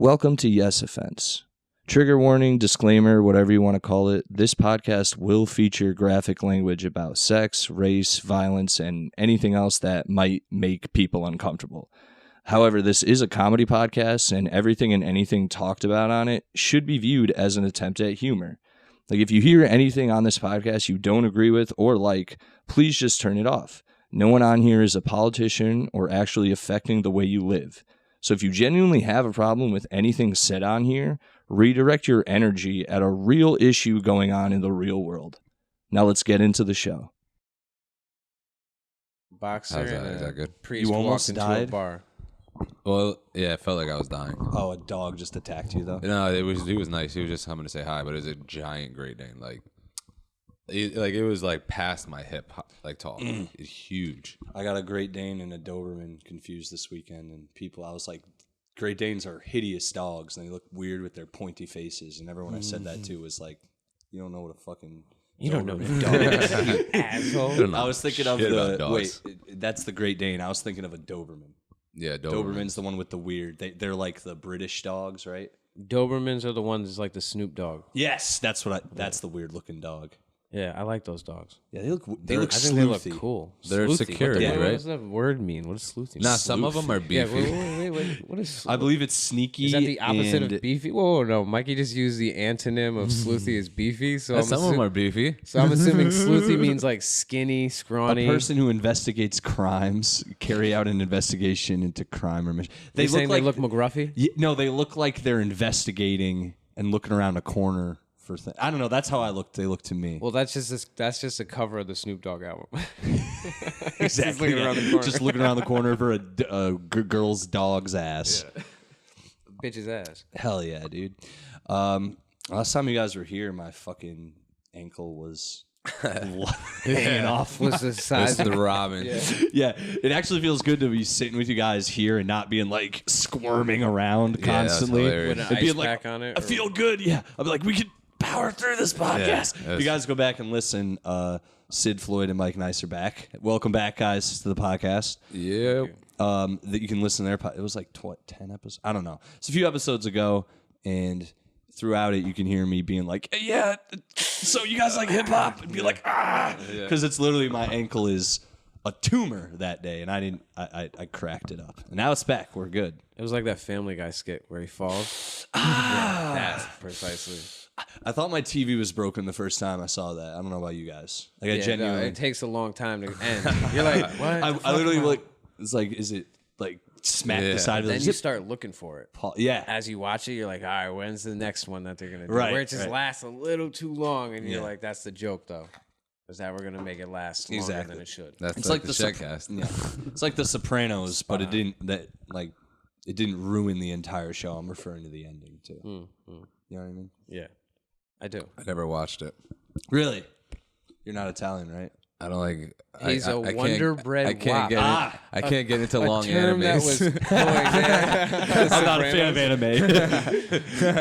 Welcome to Yes Offense. Trigger warning, disclaimer, whatever you want to call it, this podcast will feature graphic language about sex, race, violence, and anything else that might make people uncomfortable. However, this is a comedy podcast, and everything and anything talked about on it should be viewed as an attempt at humor. Like, if you hear anything on this podcast you don't agree with or like, please just turn it off. No one on here is a politician or actually affecting the way you live. So if you genuinely have a problem with anything said on here, redirect your energy at a real issue going on in the real world. Now let's get into the show. Boxer Is and that good? priest You almost walked into died? a bar. Well, yeah, it felt like I was dying. Oh, a dog just attacked you, though? No, he was nice. He was just coming to say hi, but it was a giant Great Dane. It was like past my hip, like tall. It's huge. I got a Great Dane and a Doberman confused this weekend, and I was like, Great Danes are hideous dogs, and they look weird with their pointy faces, and everyone I said that to was like, you don't know what a fucking... You don't know Doberman what dog is, you asshole. I was thinking of dogs. that's the Great Dane. I was thinking of a Doberman. Yeah, Doberman's the one with the weird... They're like the British dogs, right? Dobermans are the ones that's like the Snoop Dogg. Yes, that's the weird-looking dog. Yeah, I like those dogs. Yeah, they look I sleuthy. think they look cool. They're Sleuthy. security, What right? does that word mean? What does sleuthy mean? Nah, some of them are Yeah, beefy. wait. What is I believe it's sneaky. Is that the opposite and of beefy? Whoa, no. Mikey just used the antonym of sleuthy as beefy. So Some of them are beefy. So I'm assuming sleuthy means like skinny, a scrawny. person who investigates crimes, carry out an investigation into crime or mission. They look McGruffy? No, they look like they're investigating and looking around a corner for things. I don't know. That's how they look to me. Well, that's just a cover of the Snoop Dogg album. Exactly. looking around the corner. Just looking around the corner for a girl's dog's ass. Yeah. Bitch's ass. Hell yeah, dude. Last time you guys were here, my fucking ankle was hanging off. Was the size This is the Robin. Yeah, it actually feels good to be sitting with you guys here and not being like squirming around that's constantly. hilarious. With an And ice being like, pack on it, I or- feel good. Yeah, I'll be like, we could power through this podcast. Yeah, If you guys go back and listen, Sid Floyd and Mike Nice are back. Welcome back, guys, to the podcast. Yeah. That you can listen to their. It was like 10 episodes. I don't know. It's a few episodes ago, and throughout it, you can hear me being like, "Yeah, so you guys like hip hop?" And be like, "Ah," because it's literally my ankle is a tumor that day, and I didn't. I cracked it up, and now it's back. We're good. It was like that Family Guy skit where he falls. Yeah, that's precisely. I thought my TV was broken the first time I saw that. I don't know about you guys. Like, I genuinely. No, it takes a long time to end. You're like, what? I literally like. It's like, is it like smack the side of the Then you zip? start looking for it. Yeah. As you watch it, you're like, all right, when's the next one that they're gonna do? Right, Where it just right. lasts a little too long, and you're Yeah. like, that's the joke, though. Is that we're gonna make it last longer Exactly. than it should? That's It's like like the the Shedcast. Yeah, it's like The Sopranos, but it didn't. It didn't ruin the entire show. I'm referring to the ending too. You know what I mean? Yeah, I do. I never watched it. Really? You're not Italian, right? I don't like. He's I a can't- Wonder Bread I can't wop. get. I can't get into long term that animes. was I'm not a fan of anime.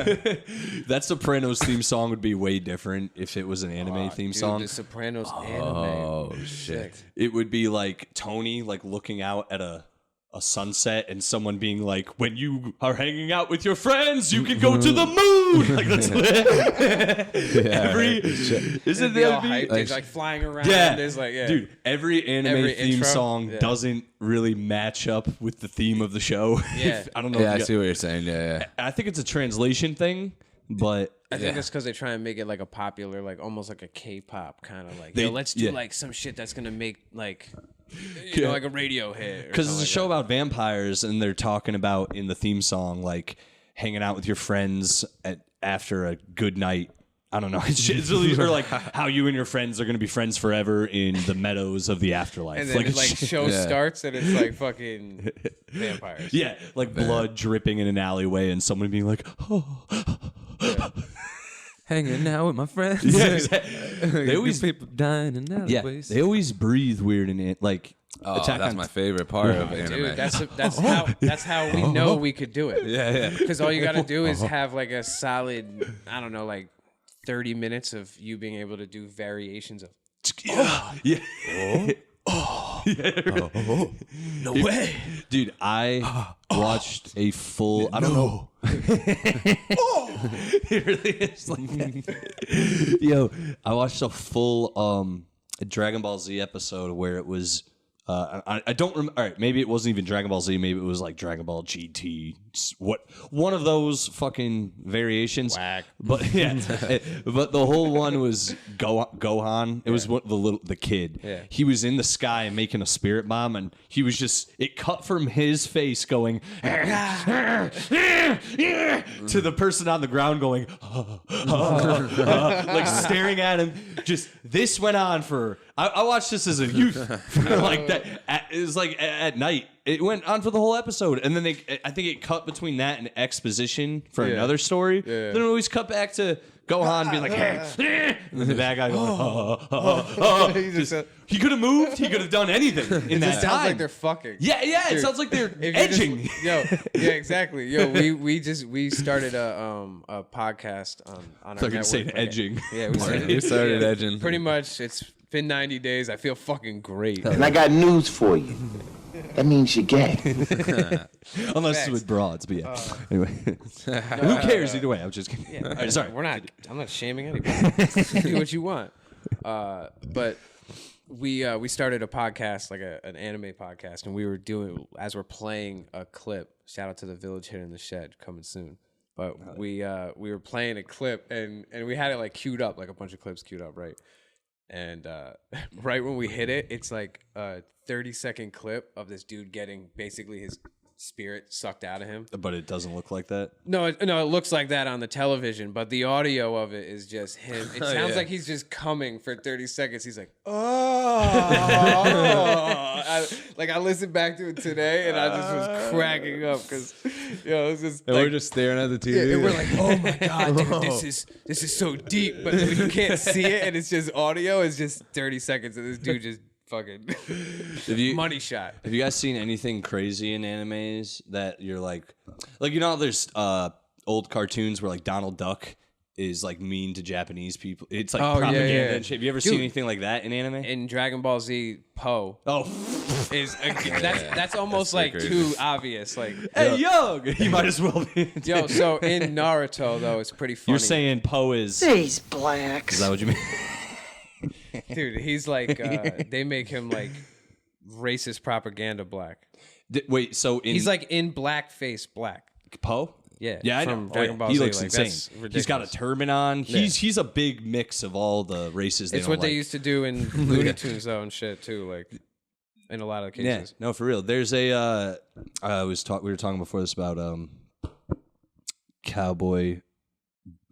That Sopranos theme song would be way different if it was an anime theme song. The Sopranos anime. Oh Sick. shit! It would be like Tony like looking out at a sunset and someone being like, when you are hanging out with your friends, you can go to the moon. Like that's isn't They all that hyped. He's like flying around. yeah. There's like, yeah. Dude, every anime Every theme intro, song yeah. doesn't really match up with the theme of the show. Yeah. I don't know. Yeah, if I you see what you're saying. Yeah, I think it's a translation thing, but I think it's because they try and make it like a popular, like almost like a K-pop kind of like, They- let's do yeah. like some shit that's gonna make like, you know, like a radio hit. because it's a show about vampires, and they're talking about in the theme song like hanging out with your friends after a good night. I don't know. It's really or like how you and your friends are going to be friends forever in the meadows of the afterlife. And then like, like show Yeah. starts and it's like fucking vampires. yeah, like blood dripping in an alleyway, and someone being like, "Oh." hanging out with my friends. Yeah, exactly. They always people dying in alleyways. they always breathe weird in it. Like Oh, Attack that's on- my favorite part of anime. Dude, that's how we know we could do it. yeah. Because all you got to do is have like a solid, I don't know, like 30 minutes of you being able to do variations of. yeah. No way. Dude, I watched a full. I don't know. It really is like that. Yo, I watched a full Dragon Ball Z episode where it was. I don't remember. All right, maybe it wasn't even Dragon Ball Z. Maybe it was like Dragon Ball GT. One of those fucking variations. Whack. But yeah, but the whole one was Gohan. It was the kid. Yeah. He was in the sky making a spirit bomb, and he was just. It cut from his face going to the person on the ground going like staring at him. Just this went on for. I watched this as a youth for like that. It was like at night. It went on for the whole episode, and then I think it cut between that and exposition for another story. Yeah. Then it always cut back to Gohan being like, and then the bad guy going, he could have moved. He could have done anything in that time. It sounds like they're fucking. Yeah. Dude, it sounds like they're edging. Yeah, exactly. Yo, we started a podcast on our network. They're saying edging. Yeah, we started edging. Pretty much, it's been 90 days. I feel fucking great. And I got news for you. That means you're gay. Unless it's with broads, but yeah. Anyway, who cares either way? I'm just kidding. Yeah, right, sorry. I'm not shaming anybody. Do what you want. But we started a podcast, like an anime podcast, and we were doing as we're playing a clip. Shout out to the Village Hit in the Shed coming soon. But we were playing a clip and we had it like queued up, like a bunch of clips queued up, right? And right when we hit it, it's like a 30-second clip of this dude getting basically his spirit sucked out of him. But it doesn't look like that? No, it looks like that on the television, but the audio of it is just him. It sounds like he's just coming for 30 seconds. He's like, I listened back to it today, and I just was cracking up because, it was just. And we're just staring at the TV. Yeah, and we're like, oh my god, dude, this is so deep, but when you can't see it and it's just audio, it's just 30 seconds of this dude just fucking money shot. Have you guys seen anything crazy in animes that you're like there's old cartoons where like Donald Duck is like mean to Japanese people. It's like propaganda and shit. Have you ever seen anything like that in anime? In Dragon Ball Z, Poe. Oh, is that's almost like crazy. Too obvious. Like, hey, yo, he might as well be. Yo, so in Naruto though, it's pretty funny. You're saying Poe is these blacks. Is that what you mean? Dude, he's like they make him like racist propaganda black. Wait, so he's like in blackface black. Poe? Yeah, I know. Dragon Ball he Z, looks insane. He's got a turban on. He's a big mix of all the races. It's what they used to do in Looney Tunes though and shit too. Like in a lot of cases. Yeah, no, for real. There's a we were talking before this about Cowboy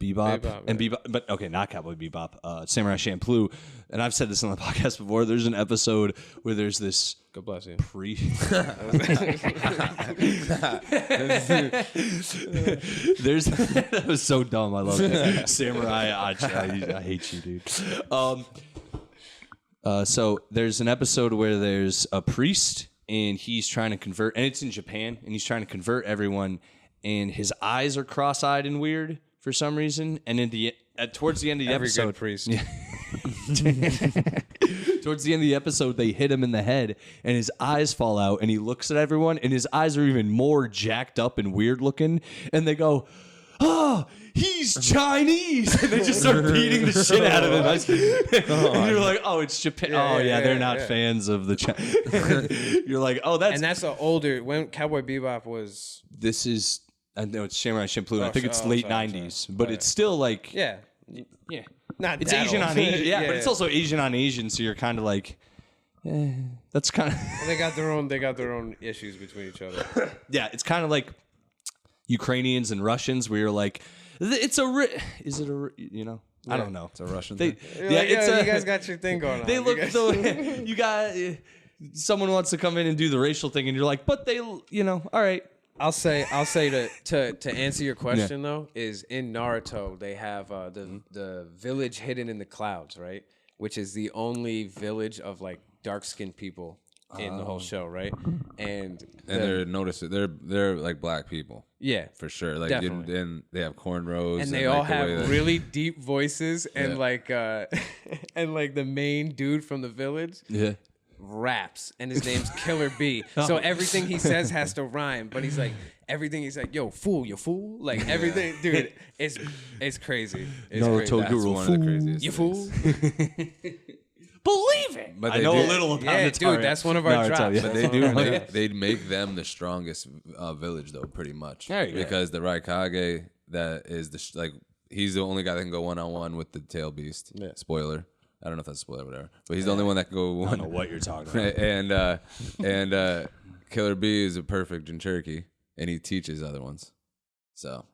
Bebop and Bebop, but okay, not Cowboy Bebop. Samurai Champloo, and I've said this on the podcast before. There's an episode where there's this. God bless you. That was so dumb. I love it. Samurai. I hate you, dude. So there's an episode where there's a priest and he's trying to convert, and it's in Japan, and he's trying to convert everyone, and his eyes are cross-eyed and weird for some reason, and towards the end of the episode, good priest. Yeah. Towards the end of the episode, they hit him in the head, and his eyes fall out, and he looks at everyone, and his eyes are even more jacked up and weird looking, and they go, "Oh, he's Chinese!" And they just start beating the shit out of him. And you're like, "Oh, it's Japan." They're not fans of the Chinese. You're like, "Oh, that's..." And that's an older, when Cowboy Bebop was... This is... I know it's Samurai Champloo. I think it's late 90s, but it's still like... Yeah. Not it's Asian on Asian. Yeah, but it's also Asian on Asian, so you're kind of like... that's kind of... They got their own issues between each other. Yeah, it's kind of like Ukrainians and Russians, where you're like, is it a, I don't know. It's a Russian thing. You guys got your thing going on. They look so, you got, someone wants to come in and do the racial thing, and you're like, but they, all right. I'll say to answer your question though, is in Naruto they have the village hidden in the clouds, right? Which is the only village of like dark-skinned people in the whole show, right? And they're they're like black people. Yeah, for sure. Like, definitely. and they have cornrows, and they all have really deep voices, and like and like the main dude from the village. Yeah. raps, and his name's Killer B. So everything he says has to rhyme, but he's like, everything he's like, yo, fool, you fool. Like, everything, dude, it's crazy. It's crazy. Naruto That's Guru one of the craziest. You things. fool. Believe it. But I they know do- a little about Yeah, Naruto. dude, that's one of our drops. yeah. But they do. They'd make them the strongest village, though, pretty much. There you go. Because the Raikage, that is like he's the only guy that can go 1-on-1 with the tail beast. Yeah. Spoiler. I don't know if that's a spoiler, or whatever. But he's the only one that can go I don't know one. what you're talking about. and Killer B is a perfect Jinchuriki, and he teaches other ones. So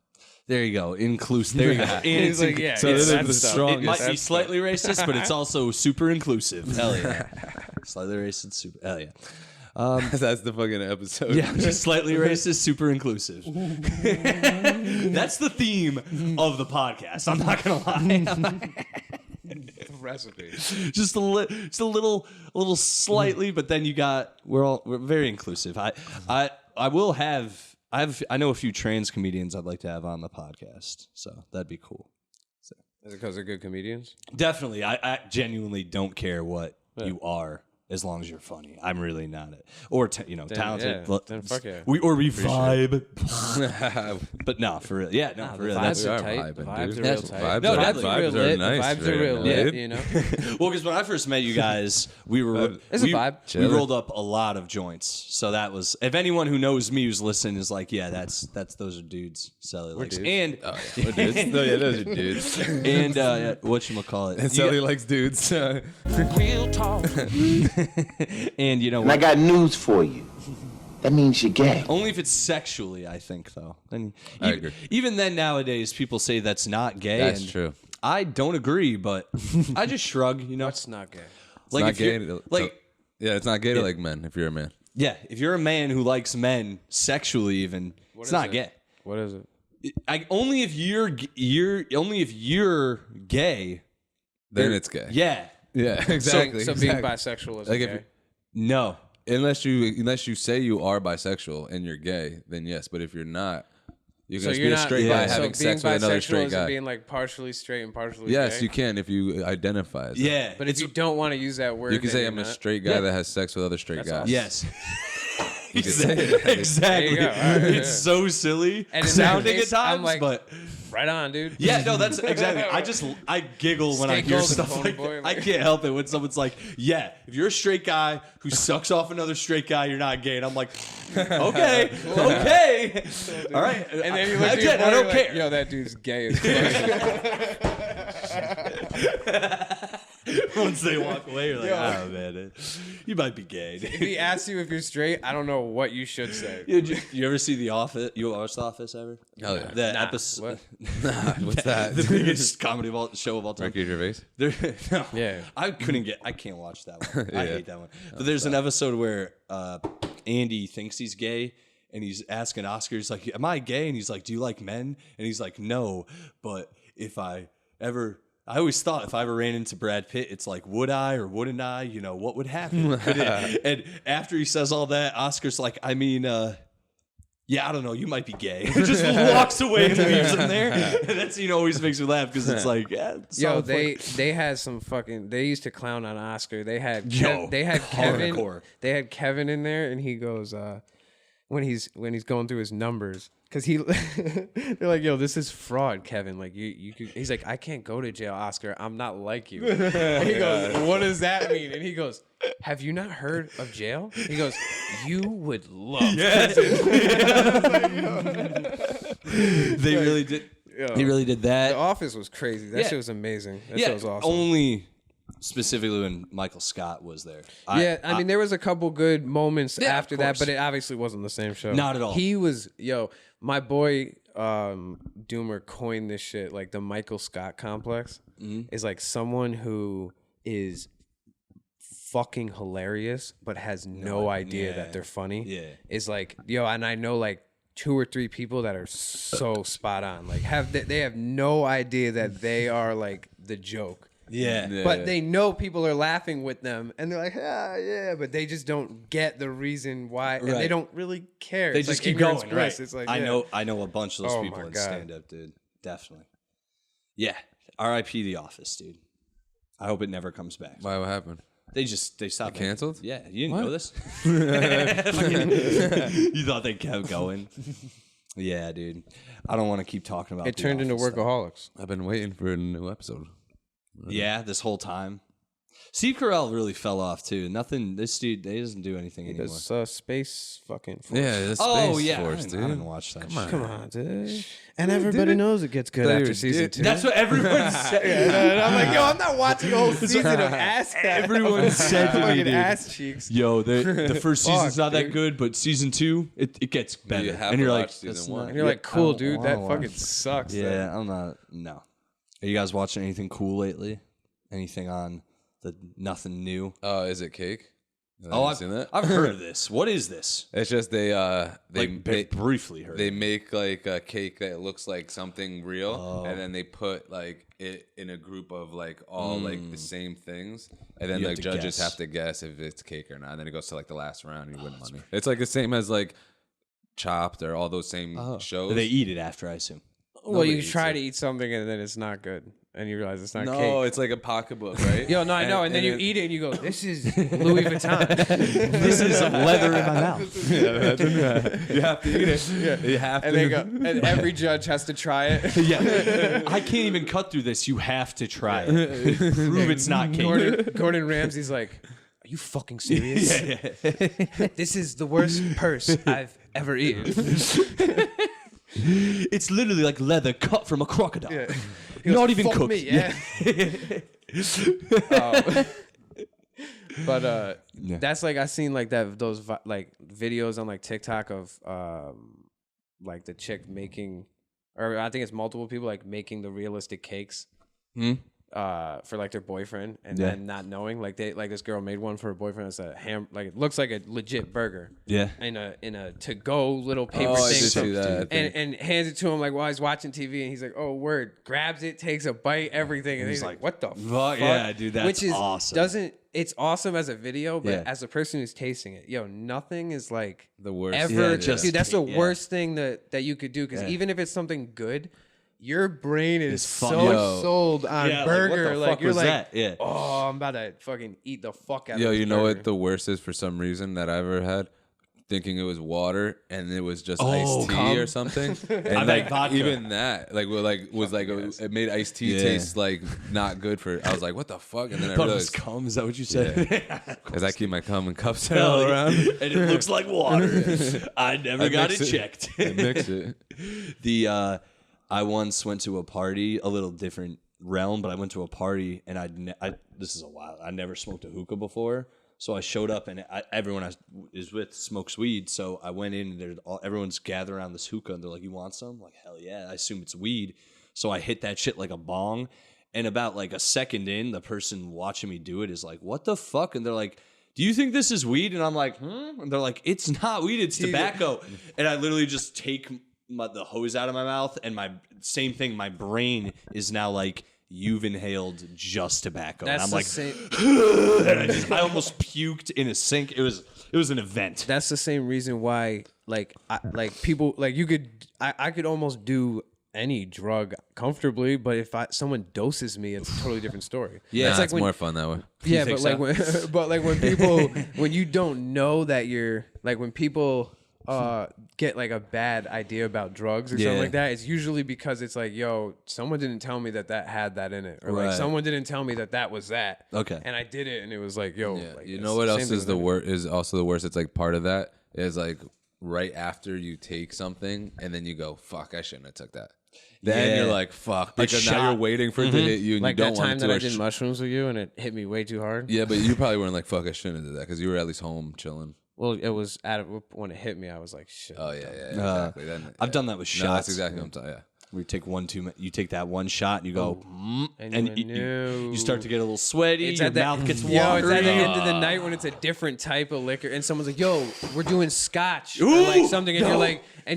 There you go. Inclusive. There you go. And He's like, yeah, so yeah, this is that's the stuff. strongest. It might be That's slightly racist, but it's also super inclusive. Hell yeah. Slightly racist, super. Hell yeah. that's the fucking episode. Yeah, just slightly racist, super inclusive. That's the theme of the podcast. I'm not gonna lie. Recipe. just a little slightly, but then you got we're very inclusive. I know a few trans comedians I'd like to have on the podcast, so that'd be cool. Is it because they're good comedians? Definitely, I genuinely don't care what you are. As long as you're funny, I'm really not it. Or talented. Yeah, then fuck yeah. We vibe. But no, for real. Yeah, no, for real. Vibes That's are are tight. vibing, Vibes dude. are real That's- tight. vibes No, are- definitely vibes real are lit. nice. Vibes are very real nice. lit, you know? well, because when I first met you guys, we It's a vibe. we Chilling. rolled up a lot of joints. So that was if anyone who knows me who's listening is like, yeah, that's those are dudes. Sally likes dudes. and We're dudes. No, yeah, those are dudes. and whatchamacallit. And Sally likes dudes. Real talk. And you know And I what? got news for you. That means you're gay. Only if it's sexually, I think, though. Then I agree. Even then, nowadays, people say that's not gay. That's and true. I don't agree, but I just shrug. You know, What's not gay? It's not if gay. you're- like, Yeah, it's not gay to like men if you're a man. yeah, if you're a man who likes men sexually, even it's is not it? gay. What is it? Only if you're gay. Then it's gay. Yeah. Yeah, exactly. So being exactly. bisexual is Like if gay. No. Unless you say you are bisexual and you're gay, then yes. But if you're not, you can So just you're be a not straight yeah. guy so having being sex with another bisexual straight isn't guy. being like partially straight and partially Yes, gay? you can if you identify as that. Yeah. But if you don't want to use that word, You can then say you're I'm a not. straight guy that has sex with other straight That's guys. awesome. Yes. You can say it. Exactly. There you go. All right, It's so silly And in sounding that case, at times, I'm like, but right on, dude. yeah, no, that's exactly. I giggle when I Stay hear gold, stuff Pony like Boy, that. I like- can't help it when someone's like, "Yeah, if you're a straight guy who sucks off another straight guy, you're not gay." And I'm like, "Okay, okay, all right." And then you look at your again, boy, I don't like, care. Yo, that dude's gay as fuck. Once they walk away, you're like, Yo. "Oh man, you might be gay." If he asks you if you're straight, I don't know what you should say. You ever see The Office? You watch The Office ever? Hell yeah. The Nah, episode, What's that? the biggest comedy show of all time. Ricky Gervais. No, Yeah. I can't watch that one. I Yeah. hate that one. But there's an episode where Andy thinks he's gay and he's asking Oscar, he's like, "Am I gay?" And he's like, "Do you like men?" And he's like, "No, but I always thought if I ever ran into Brad Pitt, it's like, would I or wouldn't I? You know, what would happen?" And after he says all that, Oscar's like, "I mean, yeah, I don't know. You might be gay." Just walks away and leaves him there. And that's always makes me laugh because it's like, yeah, it's Yo, solid fun. they had some fucking. They used to clown on Oscar. They had Yo, they had Kevin. hardcore. They had Kevin in there, and he goes when he's going through his numbers. Cause they're like, yo, this is fraud, Kevin. Like you could, he's like, I can't go to jail, Oscar. I'm not like you. And he goes, what does that mean? And he goes, have you not heard of jail? He goes, you would love. They really did. Yo. He really did that. The Office was crazy. That Yeah. shit was amazing. That yeah, shit was awesome. only specifically when Michael Scott was there. Yeah, I mean, there was a couple good moments Yeah, after of that, course. but it obviously wasn't the same show. Not at all. He was, my boy Doomer coined this shit, like the Michael Scott complex is like someone who is fucking hilarious, but has no idea yeah. that they're funny. Yeah. Is like, and I know like 2 or 3 people that are so spot on. Like they have no idea that they are like the joke. yeah. But they know people are laughing with them, and they're like, yeah, but they just don't get the reason why, and they Right. don't really care. They It's just like keep ignorance going. bliss. Right. It's like, I yeah. know a bunch of those Oh people my in God. stand up, dude. Definitely. Yeah. R.I.P. The Office, dude. I hope it never comes back. Why? What happened? They stopped. They canceled? Yeah, you didn't know this. You thought they kept going. Yeah, dude. I don't want to keep talking about It turned into Office stuff. Workaholics. I've been waiting for a new episode. Yeah, this whole time. Steve Carell really fell off too. Nothing. This dude, he doesn't do anything anymore. Because space fucking force. Yeah, the Space Oh yeah, Force, I dude. didn't watch that. Shit. Come on, dude. And everybody knows it gets good after season 2. That's what everyone said. And I'm like, yo, I'm not watching a whole season of ass. Everyone said to me, Fucking dude. ass cheeks. Yo, the first Fuck, season's not that dude. good, but season 2, it gets better. You have and to you're watch like, season that's 1. not- And you're like, cool, I dude. don't That wanna fucking watch. sucks. Yeah, I'm not. No. Are you guys watching anything cool lately? Anything on the nothing new? Oh, is it Cake? I've seen that. I've heard of this. What is this? It's just they Briefly heard. they make like a cake that looks like something real, Oh. and then they put like it in a group of like all like the same things, and then You have like to judges guess. have to guess if it's cake or not. And then it goes to like the last round, and you win money. It's like the same as like Chopped or all those same shows. They eat it after, I assume. Well, you Nobody try eats to eat something and then it's not good. And you realize it's not no, cake. it's like a pocketbook, right? Yo, no, I know. And then you eat it and you go, this is Louis Vuitton. This is leather in my mouth. You have to eat it. Yeah. You have And to. they go, and every judge has to try it. Yeah, I can't even cut through this. You have to try it. Prove it's not cake. Gordon Ramsay's like, are you fucking serious? This is the worst purse I've ever eaten. It's literally like leather cut from a crocodile. Yeah. Not even Fuck cooked. me, yeah. But that's like I seen like those like videos on like TikTok of like the chick making, or I think it's multiple people like making the realistic cakes for like their boyfriend, and Yeah. then not knowing like this girl made one for her boyfriend. It's a like it looks like a legit burger. Yeah. In a to go little paper Oh, I thing. did So- see that, I think. and hands it to him like while he's watching TV, and he's like, "Oh, word!" Grabs it, takes a bite, everything, and he's like, "What the fuck?" Yeah, dude, that's Which is awesome. It's awesome as a video, but Yeah. as a person who's tasting it, yo, nothing is like The worst. ever. Yeah, just dude, that's the yeah. worst thing that you could do, because Yeah. even if it's something good, your brain is It's fun- so Yo. sold on Yeah, burger. like, what the Like, fuck you're was like, that? Yeah. oh, I'm about to fucking eat the fuck out of Yo, this you know burger. what the worst is for some reason that I ever had? Thinking it was water and it was just Oh, iced tea cum. or something. And I like like vodka. even that, like it made iced tea Yeah. taste like not good for. I was like, what the fuck? And then I But it was realized cum. Is that what you said? because I keep my cum in cups Hell all yeah. around. And it looks like water. I never got mix it it. checked. I mix it. I once went to a party, a little different realm, but I went to a party and this is a while. I never smoked a hookah before. So I showed up and everyone I is with smokes weed. So I went in and everyone's gathered around this hookah and they're like, "You want some?" I'm like, hell yeah. I assume it's weed. So I hit that shit like a bong. And about like a second in, the person watching me do it is like, "What the fuck?" And they're like, "Do you think this is weed?" And I'm like, And they're like, "It's not weed, it's tobacco." And I literally just take the hose out of my mouth, and same thing. My brain is now like, "You've inhaled just tobacco." That's and I'm the like, same. and I almost puked in a sink. It was an event. That's the same reason why, like people, like I could almost do any drug comfortably, but if someone doses me, it's a totally different story. Yeah, it's it's like more fun that way. Yeah, think but like when people when you don't know that you're like when people get like a bad idea about drugs or Yeah. something like that, it's usually because it's like, yo, someone didn't tell me that had that in it, or like Right. someone didn't tell me that was that. Okay. And I did it, and it was like, yo, Yeah, like, you it's know what the else same thing is the with worst? Is also the worst. It's like part of that is like right after you take something and then you go, "Fuck, I shouldn't have took that." Then Yeah. you're like, "Fuck," because now shot. you're waiting for it to hit you, and like you that don't want time it that to. I did mushrooms with you, and it hit me way too hard. Yeah, but you probably weren't like, "Fuck, I shouldn't have did that," because you were at least home chilling. Well, it was when it hit me, I was like, shit. Oh yeah, exactly. Then, I've done that with No, that's shots. exactly what I'm talking. Yeah. Where you take you take that one shot and you go, And you you start to get a little sweaty. It's your at that, mouth gets yo, watery. it's at the end of the night when it's a different type of liquor, and someone's like, "Yo, we're doing scotch," or Ooh, like something, and no.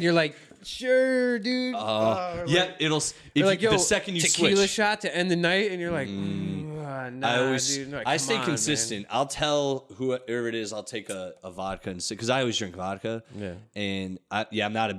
you're like, "Sure, dude." Yeah, it'll. If You're like, you, "Yo, the second you tequila switch, shot to end the night," and you're like, "Nah, I always, dude." Like, I come stay on, consistent. I'll tell whoever it is. I'll take a vodka because I always drink vodka. Yeah. And I'm not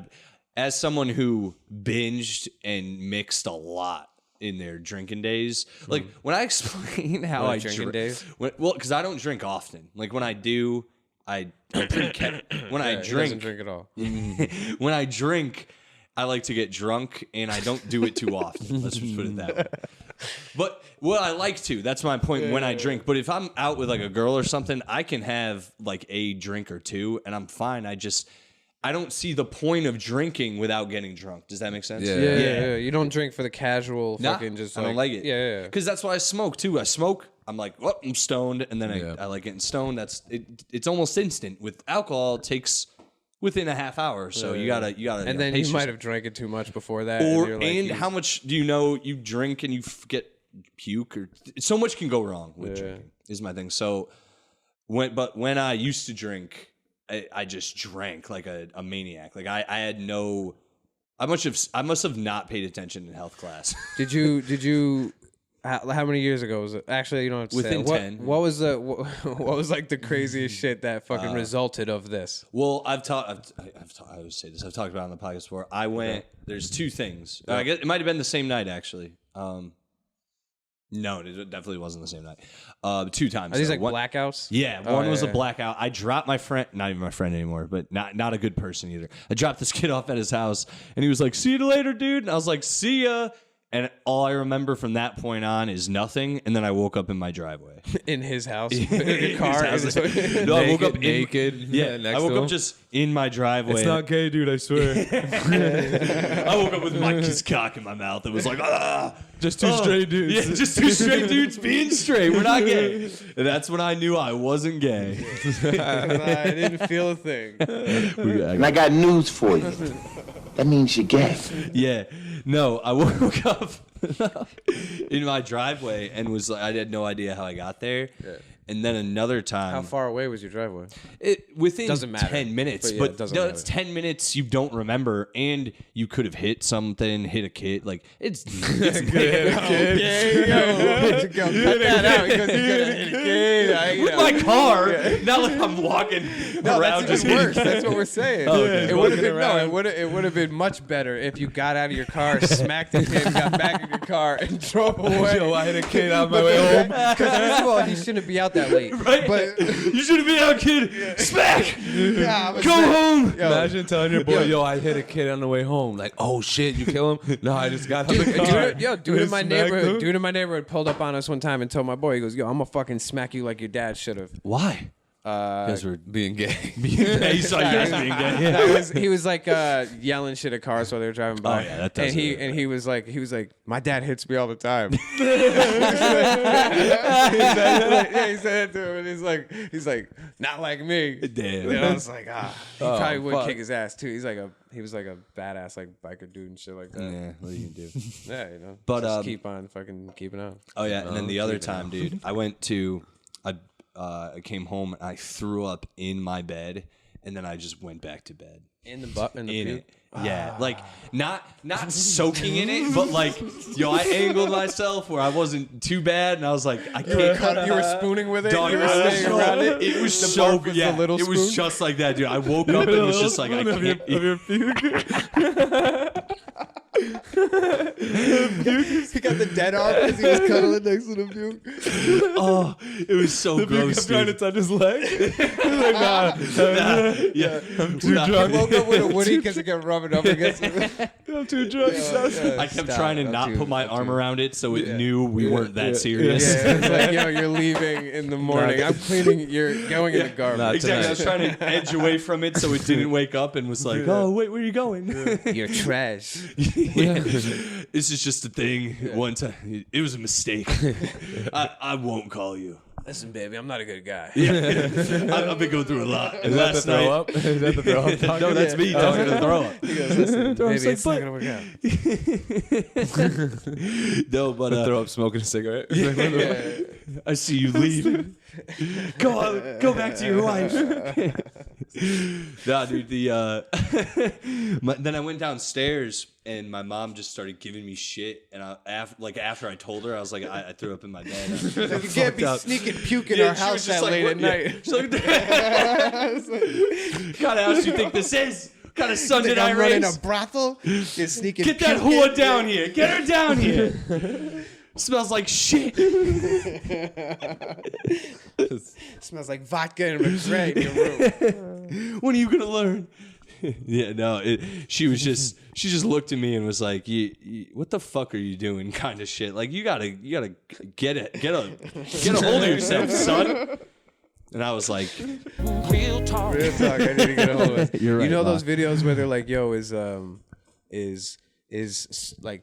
as someone who binged and mixed a lot. in their drinking days. Like when I explain how I drinking drink, days? because I don't drink often. Like when I do, I'm pretty when I He drink, doesn't drink at all. when I drink, I like to get drunk, and I don't do it too often. Let's just put it that way. But I like to. That's my point when I drink. But if I'm out with like a girl or something, I can have like a drink or two, and I'm fine. I don't see the point of drinking without getting drunk. Does that make sense? Yeah. You don't drink for the casual Nah, fucking just. I don't like it. Yeah. Because that's why I smoke too. I smoke. I'm like, well, I'm stoned, and then I like getting stoned. That's it. It's almost instant. With alcohol, it takes within a half hour. So you gotta. And then you might have drank it too much before that. And how much do you know you drink and you get puke or so much can go wrong with drinking is my thing. So when I used to drink, I just drank like a maniac. Like I had no. I must have not paid attention in health class. Did you? How many years ago was it? Actually, you don't have to Within say. 10. What was like the craziest shit that fucking resulted of this? Well, I always say this. I've talked about it on the podcast before. I went. There's two things. I guess it might have been the same night actually. No, it definitely wasn't the same night. 2 times. Are these like blackouts? Yeah, one was a blackout. I dropped my friend, not even my friend anymore, but not a good person either. I dropped this kid off at his house, and he was like, "See you later, dude." And I was like, "See ya." And all I remember from that point on is nothing. And then I woke up in my driveway. In his house? In your car? No, I woke up naked. I woke up just in my driveway. It's not gay, dude, I swear. I woke up with my cock in my mouth. It was like, Just two straight dudes. Yeah, just 2 straight dudes being straight. We're not gay. And that's when I knew I wasn't gay. I didn't feel a thing. And I got news for you. That means you're gay. Yeah. No, I woke up in my driveway and was like, I had no idea how I got there. Yeah. And then another time. How far away was your driveway? Within doesn't matter. 10 minutes. But, But, it doesn't no, matter. it's 10 minutes you don't remember, and you could have hit something, hit a kid. Like, it's hit a kid. Cut that out because he's gonna hit a kid. With my car. Not like I'm walking around That's just even hitting worse. kids. That's what we're saying. Okay. It would have been it would have been much better if you got out of your car, smacked a kid, got back in your car, and drove away. Yo, I hit a kid on my way home. Because first of all, he shouldn't be out that late. Right? But You should have been out, kid. Smack. yeah, Go home. Imagine telling your boy, yo, I hit a kid on the way home. Like, oh shit, you kill him? No, I just got out of the car. Dude in my neighborhood. Dude in my neighborhood pulled up on us one time and told my boy, he goes, "Yo, I'm gonna fucking smack you like your dad should have." Why? Because we're being gay. Yeah, he saw you guys being gay. He was like yelling shit at cars while they were driving by. Oh, yeah, that does and he was like, my dad hits me all the time. He said it to him, and he's like, not like me. Damn. And I was like, he probably would kick his ass too. He was like a badass like biker dude and shit like that. Yeah, what are you gonna do? Yeah, you know. But, just keep on fucking keeping on. Oh yeah, and then the other time, dude, I came home and I threw up in my bed, and then I just went back to bed. In the butt, in the puke? It. Yeah, like not soaking in it, but like, yo, I angled myself where I wasn't too bad, and I was like, I can't. You were spooning with it. Dog, You were staying around it. It was The so barf was yeah. the little It was spoon? just like that, dude. I woke up and was just like, I can't. He got the dead arm because he was cuddling next to the puke. Oh, it was so gross, trying to dude. touch his leg. Like, nah. Yeah, I'm too drunk. He woke up with a woody because he kept rubbing up against him. I'm too drunk. I kept trying to not put my arm around it so it knew we weren't that serious. Yeah, it's like, yo, you're leaving in the morning. I'm cleaning. You're going in the garbage. Exactly. I was trying to edge away from it so it didn't wake up and was like, "Oh, wait, where are you going?" You're trash. Yeah. This is just a thing. One time, it was a mistake. I won't call you. Listen, baby, I'm not a good guy. I've been going through a lot. And Is that the last throw night, up? Is that the throw up talking? no, that's me talking to throw up. He goes, listen, baby, it's not gonna work out. No, but Throw up smoking a cigarette. I see you leaving. Go back to your wife. Nah, dude. Then I went downstairs and my mom just started giving me shit. And after I told her, I was like, I threw up in my bed. You can't be sneaking puke in our house that late at night. She's like, what kind of house do you think this is? kind of Sunday Think night I'm running race. a brothel. You're sneaking. Get that puking. whore down here. Get her down here. Smells like shit. Smells like vodka and regret in your room. When are you gonna learn? Yeah, no. She just looked at me and was like, "What the fuck are you doing?" Kind of shit. Like you gotta get a hold of yourself, son. And I was like, Real talk. I need to get a hold of it. You're right, You know Ma. those videos where they're like, "Yo, is like."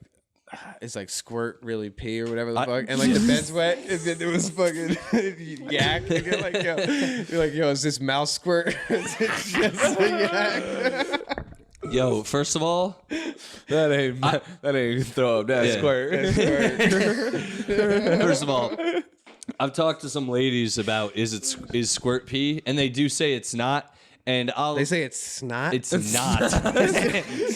It's like squirt really pee or whatever the fuck, and like the bed's wet, and then it was fucking yak. And you're like, yo, is this mouse squirt? Is it just a yak? "Yo, first of all, That ain't throw up. That Yeah. squirt. first of all, I've talked to some ladies about is squirt pee, and they do say it's not." And They say it's snot. it's not.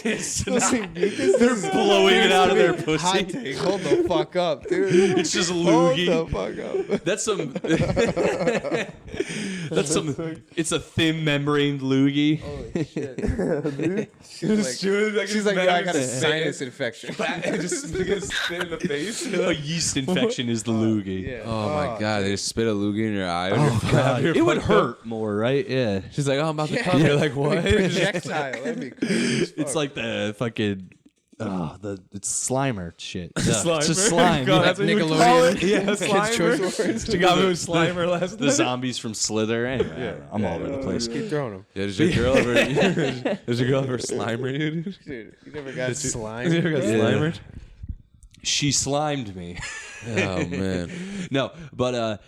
It's not. They're blowing it out of their pussy. Hot take. Hold the fuck up, dude. It's just Hold loogie. the fuck up. That's some. That's some. It's a thin membraned loogie. Holy shit. She's like, yo, I got a sinus infection. Just spit in the face. A yeast infection is the loogie. Yeah. Oh my god, they just spit a loogie in your eye. Oh god, it would hurt more, right? Yeah. She's like, oh, I'm about to come. You're like, what? Projectile. That'd be crazy as fuck. It's like the fucking. It's Slimer shit. Slimer? It's just slime. God, Yeah. that's what you would Nickelodeon. call it? Yeah, Kids' Choice Slimer. Awards. She got me with Slimer last The night. zombies from Slither. Anyway, I don't know. I'm all over the place. Keep throwing them. Yeah, does your girl ever Slimer you, dude? Dude, you never got slime. You ever got Yeah. Slimered? She slimed me. Oh man. No, but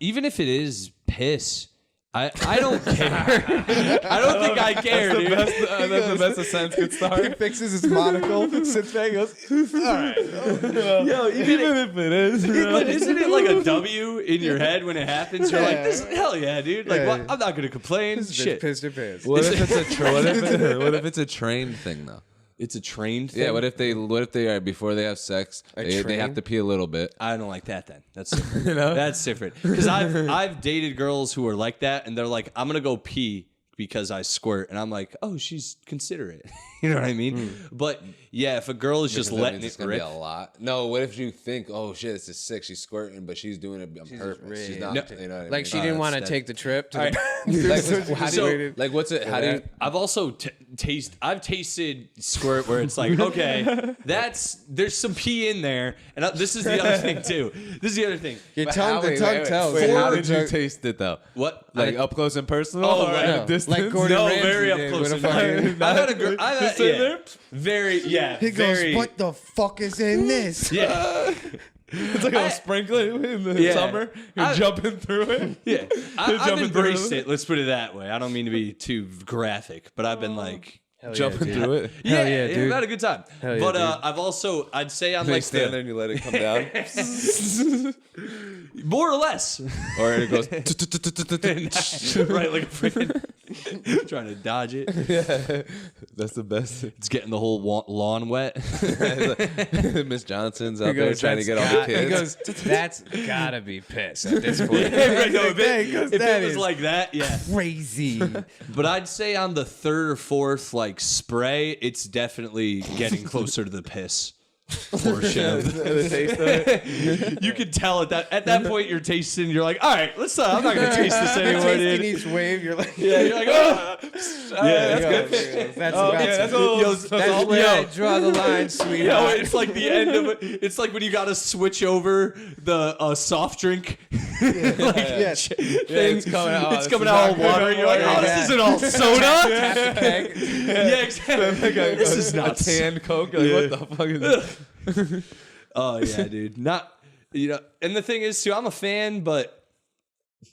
even if it is piss, I don't care. I don't think I care, dude. That's the best a sentence could He start. fixes his monocle, sits back, and goes, all right. Yo, even if it is, but isn't it like a W in your head when it happens? You're like, this, hell yeah, dude. Like, Yeah. what? I'm not gonna complain. This bitch Shit, pissed her pants. What if it's a what if it's a trained thing though? it's a trained thing. Yeah. What if they before they have sex they train? have to pee a little bit? I don't like that then. That's different. That's different. Because I've dated girls who are like that, and they're like, I'm gonna go pee because I squirt, and I'm like, oh, she's considerate. You know what I mean? But yeah, if a girl is just Because that letting means it's it gonna rip, be a lot. No, what if you think, oh shit, this is sick, she's squirting, but she's doing it on purpose. She's rigged. not. No. You know what I Like mean? she didn't want to That's- take the trip to All the Like, how do you, like what's it? How do you? I've also I've tasted squirt where it's like, okay, there's some pee in there, and this is the other thing too. This is the other thing. Your But tongue, the wait, tongue wait, tells. Wait, how The did you tongue- taste it though? What? Like up close and personal, Oh, or right. at No, a distance? like Gordon No, Ramsay very up did close with a and fucking- I've had a girl. I've had, Just sit yeah, there? very, yeah. He goes, very, what the fuck is in this? Yeah. It's like a sprinkler in the Yeah. summer. You're jumping through it. Yeah, I've jumping through embraced it. it. Let's put it that way. I don't mean to be too graphic, but I've been like, Jumping through it. yeah, yeah, dude. I've had a good time. yeah, But dude. I'd say I'm Like like stand there and you let it come down, more or less, or it goes. right? Like a freaking trying to dodge it. Yeah, that's the best. It's getting the whole lawn wet. Miss Johnson's out there trying to get all the He kids. goes, that's gotta be piss at this point. Right, no, if That it, goes, if that it was is like that, yeah. crazy. But I'd say on the third or fourth like spray, it's definitely getting closer to the piss portion of The taste of it. You can tell at that point you're tasting. You're like, all right, let's. I'm not gonna taste this anymore, Tasting dude. each wave, you're like, Yeah, you're like, oh, yeah, that's good. That's That's all. That's where I draw the line, yo, sweetheart. it's like the end of it. It's like when you gotta switch over the soft drink. Yes. Thing. it's coming out. It's This coming is out not all water. good. You're like, oh, this Yeah. isn't all soda. Keg. Yeah, exactly. This is a nuts. tan Coke. You're like, what the fuck is this? Oh yeah, dude. Not and the thing is too, I'm a fan, but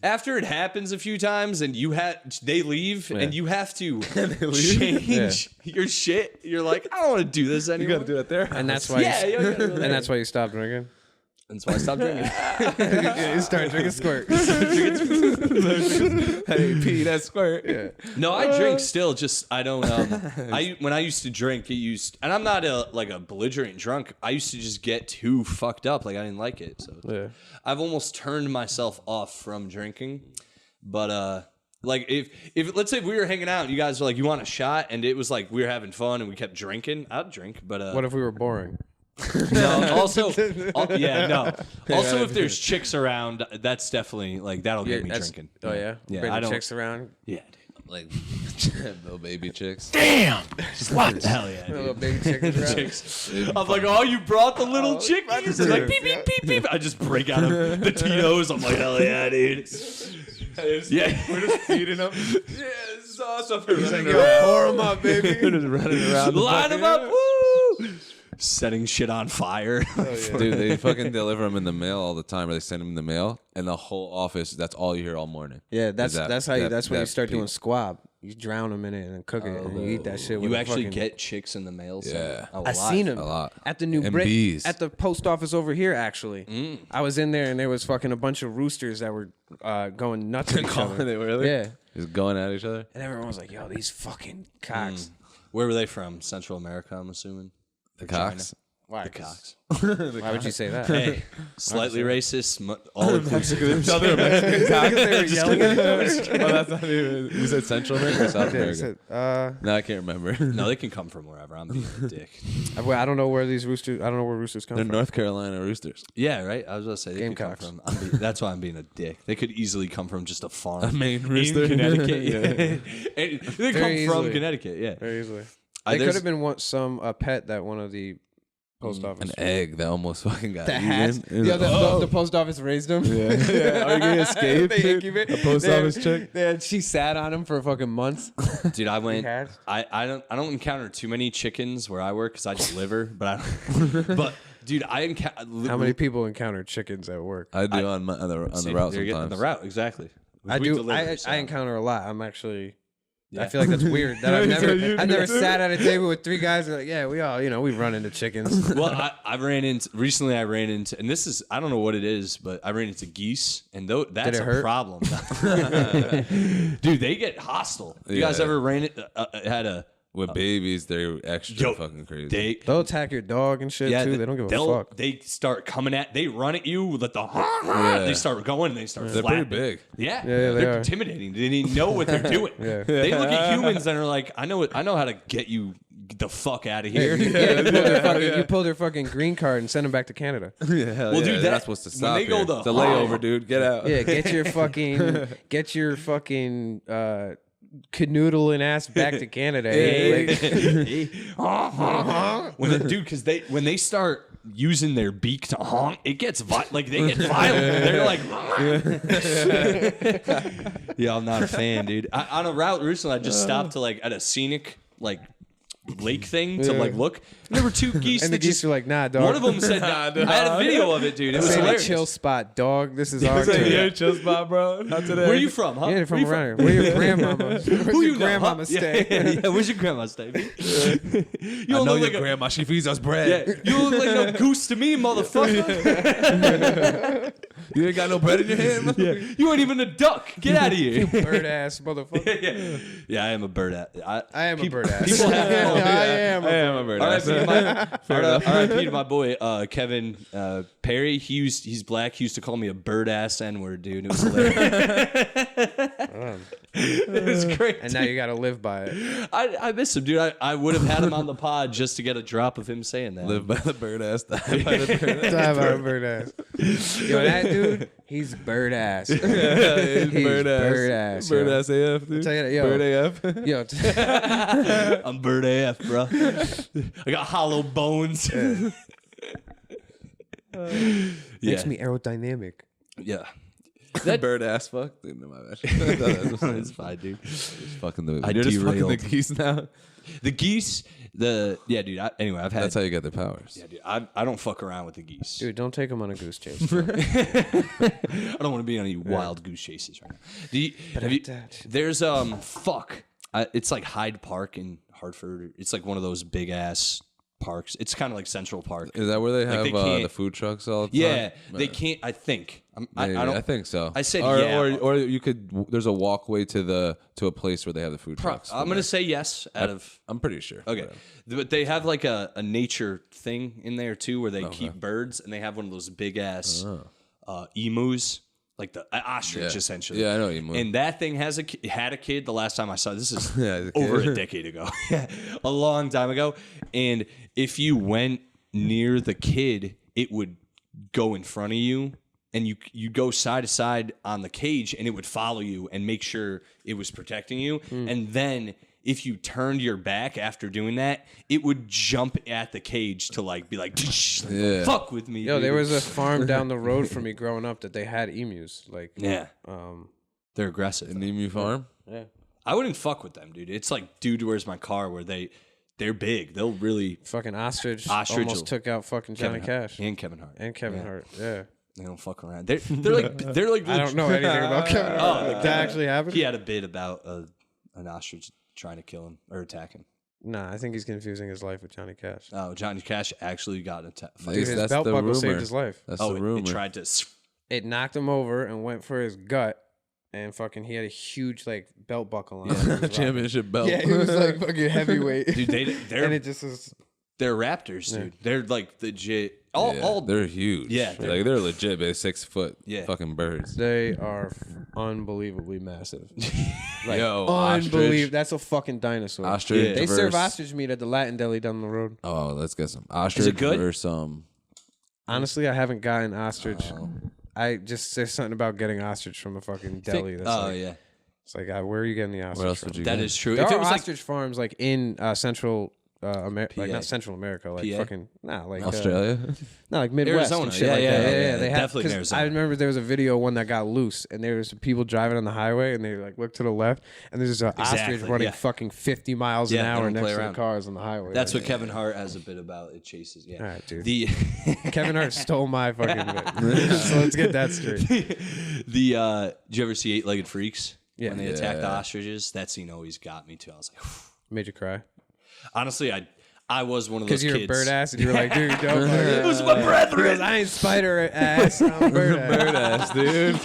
after it happens a few times and they leave and you have to change your shit, you're like, I don't want to do this anymore. You got to do that there. And that's why. Yeah, you gotta do that. And that's why you stopped drinking. That's why I stopped drinking. You start drinking squirt. Hey, pee that squirt. Yeah. No, I drink still. Just I don't. When I used to drink, and I'm not a belligerent drunk. I used to just get too fucked up. Like I didn't like it. So Yeah. I've almost turned myself off from drinking. But Like if let's say we were hanging out and you guys were like, you want a shot, and it was like we were having fun and we kept drinking, I'd drink. But What if we were boring? no, also, no. Also, if there's chicks around, that's definitely like that'll get me drinking. Oh yeah, yeah. Bring I the don't. chicks around. Yeah, dude. Like little baby chicks. Damn. What? Hell yeah, dude. Little baby chickens around. Chicks. I'm like, oh, you brought the little chickies. They're like, beep, beep, beep, beep. I just break out of the Tito's. I'm like, hell yeah, dude. Yeah. We're just feeding them. Yeah, this is awesome. He's like, Pour them up, baby. just running around. Line them up. Woo! Setting shit on fire. Dude, they fucking deliver them in the mail all the time, or they send them in the mail, and the whole office, that's all you hear all morning. Yeah, that's when you start doing peak. squab. You drown them in it and cook it, and you eat that shit. With You a actually fucking... get chicks in the mail. So Yeah. a I lot. seen them A lot. at the new And Brit bees. at the post office over here. Actually, I was in there and there was fucking a bunch of roosters that were going nuts at each other. They were really? Yeah, Just going at each other. and everyone was like, "Yo, these fucking cocks." Where were they from? Central America, I'm assuming. The cocks. Why? The cocks. Why would you say that? Hey, slightly racist, all inclusive. No, they're Mexican cocks. They were yelling at each other. Oh, that's not even. You said Central America or South Yeah, he America? said, No, I can't remember. No, they can come from wherever. I'm being a dick. I don't know where these roosters. I don't know where roosters come They're from. North Carolina roosters. Yeah, right. I was gonna say they could come Gamecocks. from. That's why I'm being a dick. They could easily come from just a farm, A Maine rooster. in Connecticut. Yeah, And they come Very from easily. Connecticut. Yeah, Very easily. I- They could there's- have been some pet that one of the post office. An egg that almost fucking got The eaten. hats. Yeah, the post office raised them. Yeah. Are you gonna escape? They dude? incubate. A post office chick. She sat on him for fucking months. dude. I went. hats? I don't encounter too many chickens where I work because I deliver. But but dude, I encounter. How many people encounter chickens at work? I do on the route sometimes. On the route, exactly. I We do. deliver, so. I encounter a lot. I'm actually. Yeah. I feel like that's weird. That I've never sat at a table with three guys and like, yeah, we all, we run into chickens. Well, I ran into, and this is, I don't know what it is, but I ran into geese, and that's it a hurt? problem. Dude, they get hostile. You guys Yeah. ever had a, With babies, they're extra fucking crazy. They'll attack your dog and shit too. They don't give a fuck. They start coming they run at you with the, they start going, they start They're pretty flapping. big. Yeah, they they're are. intimidating. They know what they're doing. Yeah. They look at humans and are like, I know how to get you the fuck out of here. You pull their fucking green card and send them back to Canada. Yeah, hell Well, yeah, dude, they're not supposed to when stop they go here. the- It's a layover, dude. Get out. Yeah, get your fucking canoodling ass back to Canada. When they start using their beak to honk, it gets they get violent. They're like, yeah, I'm not a fan, dude. On a route recently, I just stopped to at a scenic lake thing to look. And there were two geese. And the that geese just, were like, nah, dog. one of them said, I had a video of it, dude. It was Say the hilarious. chill spot, dog. This is our It's like, turn. yeah, chill spot, bro. Not today. Where are you from, huh? Yeah, from Where you around here. Where your grandmama? Where's Who your you know, huh? grandmama stay? Yeah, where's your grandma stay? You I don't know look your like grandma. She feeds us a, bread. yeah, you look like no goose to me, motherfucker. You ain't got no bread in your hand. Yeah. You ain't even a duck. Get out of here. Bird ass motherfucker. Yeah, I am a bird ass. I am a bird ass. People have called me I that. am. a bird. R.I.P. to my boy Kevin Perry. He's black. He used to call me a bird ass N-word, dude. It was hilarious. It was great. And now you got to live by it. I miss him, dude. I would have had him on the pod just to get a drop of him saying that. Live by the bird ass. Die by the bird ass. Die by a bird ass. Yo, that dude, he's bird ass. He's bird ass, Bird yo. ass AF, dude. Tell you that, yo. Bird AF. Yo, I'm bird AF, bro. I got hollow bones. makes me aerodynamic. Yeah. That bird ass fuck. Dude, no, my bad. It's fine, dude. Fucking the. I You're just fucking the derailed. geese now. The geese, dude. Anyway, I've had. That's how you get their powers. Yeah, dude. I don't fuck around with the geese. Dude, don't take him on a goose chase. I don't want to be on any wild goose chases right now. There's fuck. It's like Hyde Park in Hartford. It's like one of those big ass parks. It's kind of like Central Park. Is that where they have they can't- the food trucks all the time? Yeah, they can't. I think. Maybe. I don't. I think so. I said or, yeah. or you could. There's a walkway to a place where they have the food trucks. I'm gonna say yes. I'm pretty sure. Okay, Whatever. but they have like a nature thing in there too, where they keep birds, and they have one of those big ass emus, like the ostrich essentially. Yeah, I know what you mean. And that thing had a kid the last time I saw it. This is a over kid. a decade ago. A long time ago. And if you went near the kid, it would go in front of you and you go side to side on the cage and it would follow you and make sure it was protecting you. And then if you turned your back after doing that, it would jump at the cage to like be like, fuck with me. Yo, dude. there was a farm down the road from me growing up that they had emus. Like, Yeah. They're aggressive. An emu farm? yeah. I wouldn't fuck with them, dude. It's like Dude, Where's My Car, where they're big. They'll really Fucking ostrich Ostrich almost took out fucking Johnny Cash and Kevin Hart. and Kevin Hart. Yeah. They don't fuck around. They're like I don't know anything about Kevin Hart. That actually happened? He had a bit about an ostrich trying to kill him or attack him. Nah, I think he's confusing his life with Johnny Cash. Oh, Johnny Cash actually got attacked. Dude, his That's belt the buckle rumor. saved his life. That's Oh, the rumor. it tried to. It knocked him over and went for his gut, and fucking he had a huge like belt buckle on. Yeah. Championship belt. Yeah, he was like fucking heavyweight. Dude, they're and it just was. they're raptors, dude. They're like legit. All they're huge. Yeah, like they're legit, but 6 foot Yeah. fucking birds. They are unbelievably massive. Like, Yo, unbelievable. ostrich. That's a fucking dinosaur. Ostrich. They serve versus- ostrich meat at the Latin deli down the road. Oh, let's get some ostrich good? versus Honestly, I haven't gotten ostrich. There's something about getting ostrich from a fucking deli. That's like, yeah, it's like, where are you getting the ostrich What else from? would you that get? is true. There If are it was like ostrich farms like in Central America, like PA. not Central America, like PA? fucking like Australia? no, like Midwest Arizona. and shit Yeah, like yeah, that. yeah, They yeah. have, Definitely in 'cause Arizona. I remember there was a video one that got loose, and there was people driving on the highway, and they like look to the left, and there's an ostrich Exactly, running yeah. fucking 50 miles an Yeah, they hour don't next play to the around. cars on the highway. that's Like, what Kevin Hart has a bit about. It chases. Yeah, all right, dude. The Kevin Hart stole my fucking bit. So let's get that straight. did you ever see 8-Legged Freaks? Yeah. When they attacked the ostriches, that scene always got me too. I was like, Made you cry honestly, I was one of those because you're kids. a bird ass, and you were like, dude, don't. It was my brethren. Because I ain't spider ass, I'm bird ass. dude.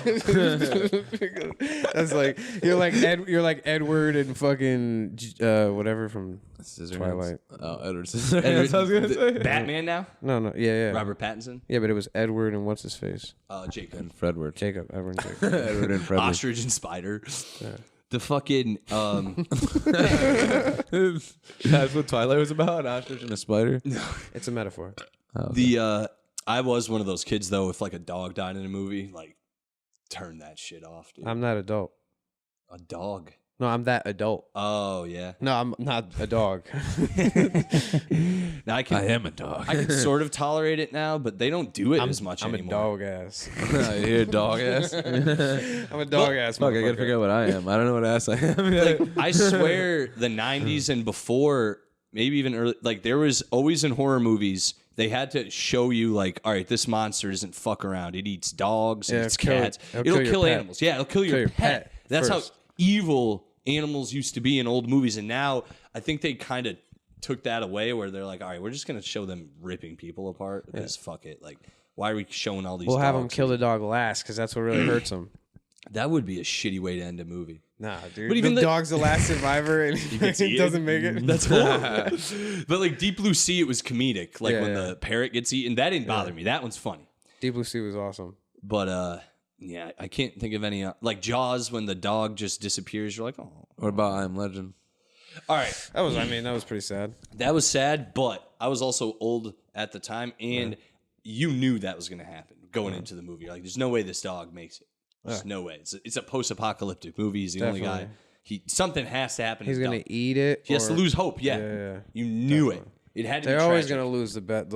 That's like you're like Edward and fucking whatever from Twilight. Oh, Edward Scissorhands. I was gonna say. Batman now. No, yeah. Robert Pattinson. Yeah, but it was Edward and what's his face? Jacob. And Fredward. Jacob. Edward and Jacob. Edward and Fredward. Ostrich and spider. The fucking That's what Twilight was about. An ostrich and a spider. It's a metaphor. I was one of those kids though. If like a dog died in a movie, like turn that shit off, dude. I'm not adult. A dog. No, I'm that adult. Oh yeah. No, I'm not a dog. Now I am a dog. I can sort of tolerate it now, but they don't do it as much I'm anymore. a dog ass. I hear dog ass. I'm a dog ass. Fuck, I gotta figure out what I am. I don't know what ass I am. I swear the 90s and before, maybe even early, like there was always in horror movies, they had to show you like, all right, this monster doesn't fuck around. It eats dogs, Yeah, it eats it'll kill- cats. it'll It'll kill your kill pet. animals. Yeah, it'll kill your pet. That's first. how evil animals used to be in old movies. And now I think they kind of took that away where they're like, all right, we're just going to show them ripping people apart because fuck it. Like, why are we showing all these We'll have dogs? him kill the dog last because that's what really hurts him. That would be a shitty way to end a movie. Nah, dude. But even the the- dog's the last survivor and he doesn't make it. That's horrible. But like Deep Blue Sea, it was comedic. Like Yeah, when yeah. the parrot gets eaten, that didn't bother me. That one's funny. Deep Blue Sea was awesome. But yeah, I can't think of any. Like Jaws, when the dog just disappears, you're like, oh. What about I Am Legend? All right, That was pretty sad. that was sad, but I was also old at the time, and you knew that was going to happen going into the movie. You're like, there's no way this dog makes it. There's no way. It's a post-apocalyptic movie. He's the only guy. Something has to happen. to He's the gonna dog. eat it. He has to or- lose hope. Yeah, Yeah. you knew it. It had to They're be always tragic. gonna lose the bet.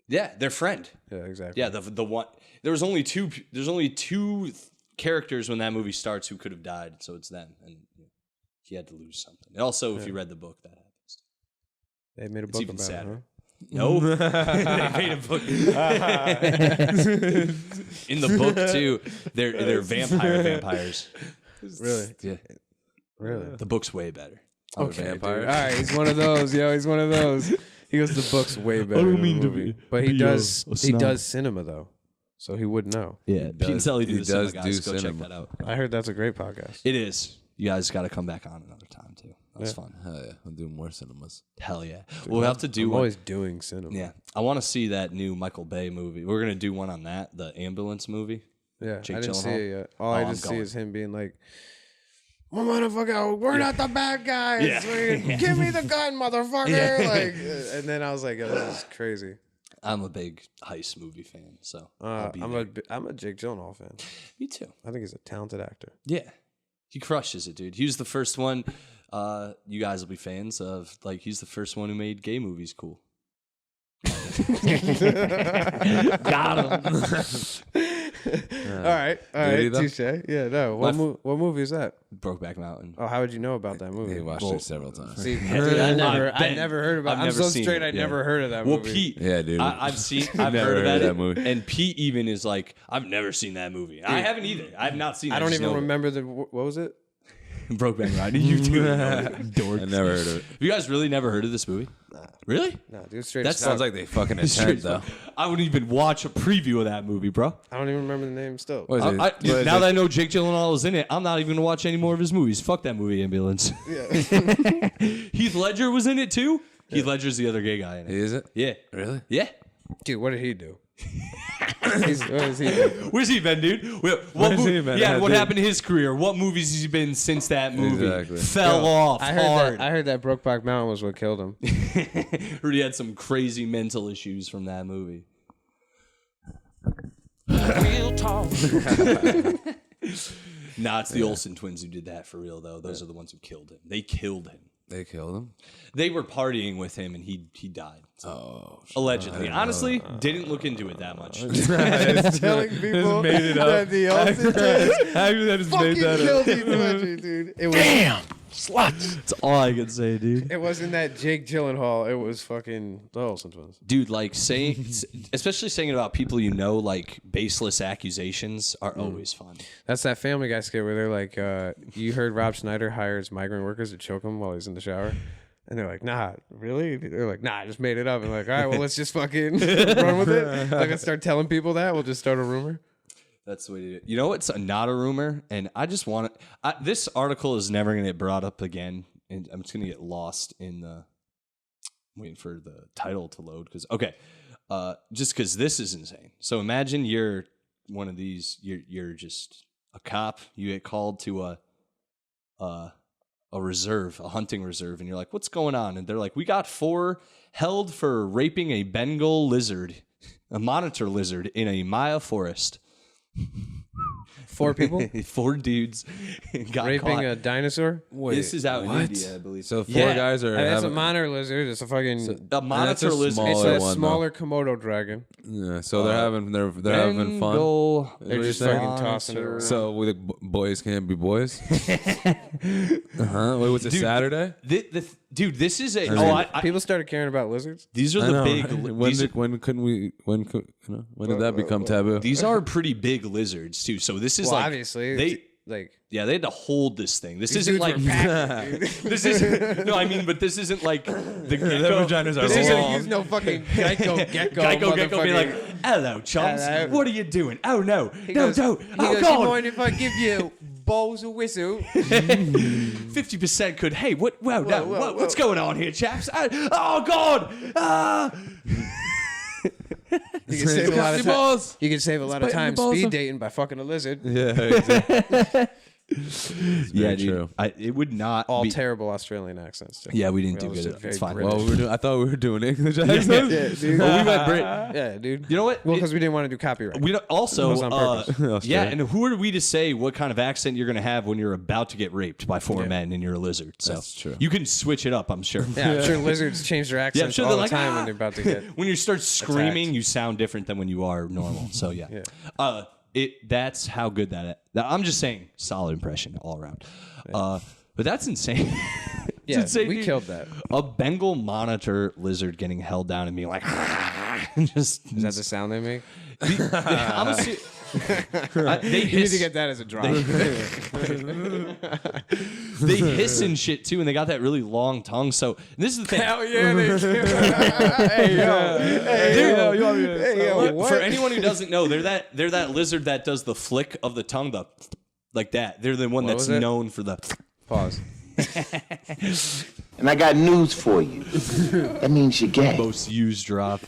Yeah, their friend. Yeah, exactly. Yeah, the one. There's only two characters when that movie starts who could have died, so it's them, and he had to lose something. And also, if you read the book, that happens. They made a It's book even about sadder. it. Huh? No, they made a book. In the book too, they're vampires. Really? Yeah, Really? the book's way better. Okay, vampire. dude. All right, he's one of those. Yo, he's one of those. He goes, the book's way better. Than the movie. But he does. He does cinema though, so he would know. Yeah, Pete and Sally do he the cinema, does guys. do Go check cinema. that out. I heard that's a great podcast. It is. You guys got to come back on another time too. That's fun. Hell yeah, I'll do more cinemas. Hell yeah. We'll have to do I'm one. always doing cinema. Yeah, I want to see that new Michael Bay movie. We're gonna do one on that, the ambulance movie. Yeah, Jake I didn't see Gyllenhaal? it yet. All Oh, I I'm just see going. is him being like, "Well, motherfucker, we're not the bad guys. Yeah. Give me the gun, motherfucker!" Like, and then I was like, "Yo, this is crazy." I'm a big heist movie fan, so I'll be I'm there. a Jake Gyllenhaal fan. Me too. I think he's a talented actor. Yeah, he crushes it, dude. He was the first one. You guys will be fans of. Like, he's the first one who made gay movies cool. Got him. All right, Did he, though? touche. Yeah, no. What movie is that? Brokeback Mountain. Oh, how would you know about that movie? He watched it several times. See, dude, I Ben, never heard about. I've I'm never so seen straight. it, I yeah. never heard of that Well, movie. Pete, Yeah, dude. I've never heard heard of it, that movie. and Pete even is like, I've never seen that movie. I haven't either. I've not seen it. I don't just even know it. remember what was it? Brokeback Mountain. You do know it, dork. I never heard of it. Have you guys really never heard of this movie? Really? No, dude, straight. That as Sounds fuck. like they fucking Straight intent as though. fuck. I wouldn't even watch a preview of that movie, bro. I don't even remember the name. Still, What is it? Now What is that it? I know Jake Gyllenhaal is in it, I'm not even gonna watch any more of his movies. Fuck that movie, Ambulance. yeah. Heath Ledger was in it too. Heath Ledger's the other gay guy in it. Is it? Yeah. Really? Yeah. Dude, what did he do? What is he do? Where's he been, dude? What Where's he been? Yeah, Yeah, what dude. happened to his career? What movies has he been since that movie? Exactly. Fell off I hard. heard that Brokeback Mountain was what killed him. Heard he had some crazy mental issues from that movie. Real talk. Nah, it's the Olsen twins who did that for real, though. Those are the ones who killed him. They killed him. They killed him. They were partying with him, and he died. Oh, Allegedly. Honestly, didn't look into it that much. Telling people made it up. that the Olsen twins Actually, I just fucking made that killed Heath Ledger, dude. It was, That's all I can say, dude. it wasn't that Jake Gyllenhaal. It was fucking the Olsen twins. Dude, like saying, especially saying it about people you know, like baseless accusations are always fun. That's that Family Guy skit where they're like, you heard Rob Schneider hires migrant workers to choke him while he's in the shower? And they're like, nah, really? They're like, nah, I just made it up. And like, all right, well, let's just fucking run with it. Like, let's start telling people that. We'll just start a rumor. That's the way to do it. You know what's not a rumor? And I just want to... this article is never going to get brought up again. And I'm just going to get lost in the... I'm waiting for the title to load. Just because this is insane. So imagine you're one of these... You're just a cop. You get called to a reserve, a hunting reserve. And you're like, what's going on? And they're like, we got 4 held for raping a Bengal lizard, a monitor lizard in a Maya forest. 4 people 4 dudes got raping caught. a dinosaur? This is out what? in India, I believe. So 4 Yeah. guys are. That's a having, monitor lizard. It's a fucking... A monitor a lizard. it's smaller a one, smaller Komodo dragon. yeah, so they're having having fun. Bengal They're just saying? fucking tossing it around. So we the boys can't be boys. Wait, was it Dude, Saturday? Dude, this is a. People started caring about lizards. These are I the know, big. right? When did that become taboo? These are pretty big lizards too. So this is Well, like obviously, they. like Yeah, they had to hold this thing. This these isn't dudes like were packing, dude. this isn't. No, I mean, but this isn't like the gecko. vaginas are This This isn't long. isn't use no fucking Geico Gecko being like, motherfucking- "Hello, chumps. Hello." What are you doing? Oh no, He no, goes, don't. He Oh goes, God. you mind if I give you balls a whistle? 50% could. Hey, what? Well, no, whoa, what's going on here, chaps? Oh God! Ah! You can save a lot of time. balls. You can save a lot of biting time your balls speed off. dating by fucking a lizard. Yeah, exactly. Yeah, Very dude. true. It would not All be. terrible Australian accents. Too. Yeah, we didn't We do all good. did It's very fine. British. Well, I thought we were doing English Yeah, accents. dude. Oh, we went Brit. Yeah, dude. You know what? Well, because we didn't want to do copyright. We don't, also, It was on purpose. yeah, and who are we to say what kind of accent you're going to have when you're about to get raped by 4 men and you're a lizard? So That's true. You can switch it up, I'm sure. Yeah, I'm sure lizards change their accents sure all they're the like, time "Ah!" when they're about to get. When you start screaming, you sound different than when you are normal. So yeah. That's how good that is. I'm just saying, solid impression all around. But that's insane. It's Yeah, insane, we dude. killed that. A Bengal monitor lizard getting held down and being like, just Is that the sound they make? I'm they You need hiss, to get that as a drop. they hiss and shit too, and they got that really long tongue. So this is the thing. Hell yeah, they do. Hey yo, hey yo, what? For anyone who doesn't know, they're that lizard that does the flick of the tongue, like that. They're the one What that's was it? known for the. Pause. And I got news for you. That means you're gay. Most used drop.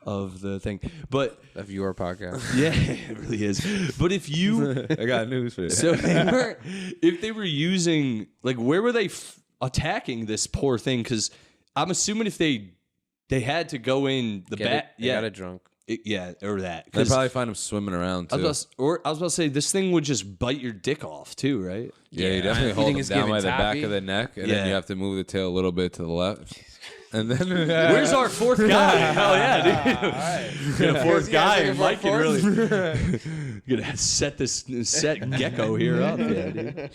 of the thing. But Of your podcast. yeah, it really is. But if you, I got news for you. so if they were using, like, where were they attacking this poor thing? Because I'm assuming if they had to go in the back, They got it drunk. Or that. They probably find him swimming around too. I was about to say this thing would just bite your dick off too, right? Yeah, you definitely You hold think him it's down giving by the back toppy? of the neck, and Yeah. then you have to move the tail a little bit to the left. And then Where's our fourth guy? Hell yeah, dude. Get a fourth guy, and Mike can really gonna set gecko here up, yeah, dude.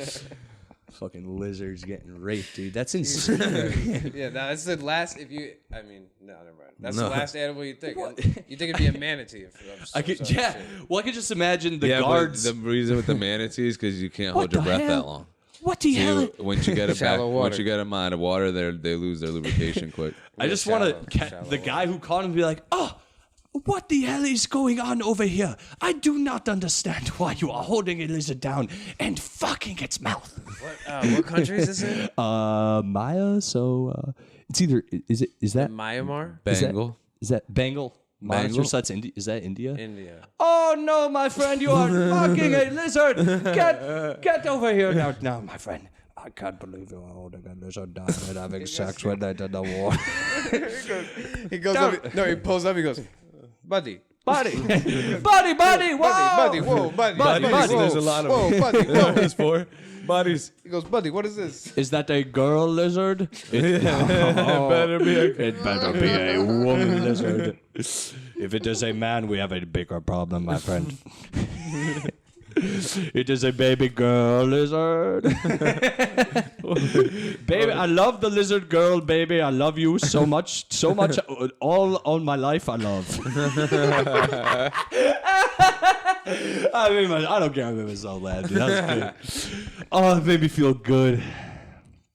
Fucking lizards getting raped, dude. That's insane. Yeah, no, that's the last. No, never mind. That's No. the last animal you think. You think it'd be a manatee. I could, yeah. Well, I could just imagine the yeah, guards. but the reason with the manatees because you can't hold What your the breath hell? that long. What the hell? Once you get it back, Shallow water. once you get them out of water, they lose their lubrication quick. I just Shallow- want to shallow the guy who caught him be like, oh, what the hell is going on over here? I do not understand why you are holding a lizard down and fucking its mouth. What country is this in? Maya. So it's either is that Myanmar, Bengal. is that Bengal? Monster, Bengal? so that's India. Is that India? India. Oh no, my friend, you are fucking a lizard. Get over here now, my friend. I can't believe you're holding a lizard down and having sex with it in the water. He goes up. No, he pulls up. He goes, buddy. Buddy, whoa! Buddy, whoa, buddy. Buddy, whoa, there's a lot of whoa, them. buddy, whoa. There's 4 bodies. He goes, buddy, what is this? Is that a girl lizard? It better be a It better be a woman lizard. If it is a man, we have a bigger problem, my friend. It is a baby girl lizard. Baby, I love the lizard girl, baby. I love you so much. All my life I love. I don't care. I made myself laugh, dude. That was good. Oh, it made me feel good.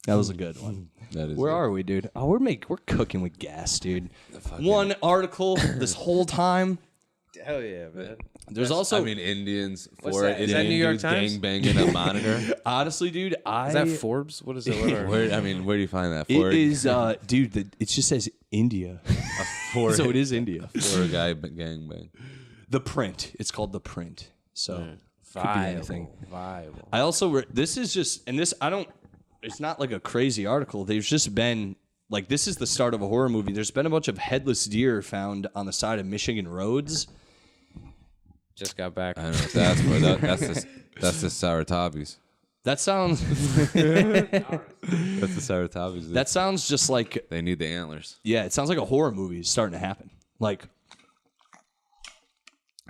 That was a good one. That is Where it. are we, dude? Oh, we're cooking with gas, dude. One article this whole time. Hell yeah, man. There's also, I mean, Indians What's for that? Is that New York dudes Times? gang banging a monitor. honestly, dude, Is that Forbes? What is it? What are- Where do you find that? it is, dude. It just says India, For so it is India. for a guy gang bang. The Print. It's called The Print. So could be anything. Viable. I also this is just, and this I don't. It's not like a crazy article. There's just been like this is the start of a horror movie. There's been a bunch of headless deer found on the side of Michigan roads. Just got back. I don't know if that's where that's the Saratobies. That sounds. That's the Saratobies. That sounds just like, They need the antlers. yeah, it sounds like a horror movie is starting to happen. Like,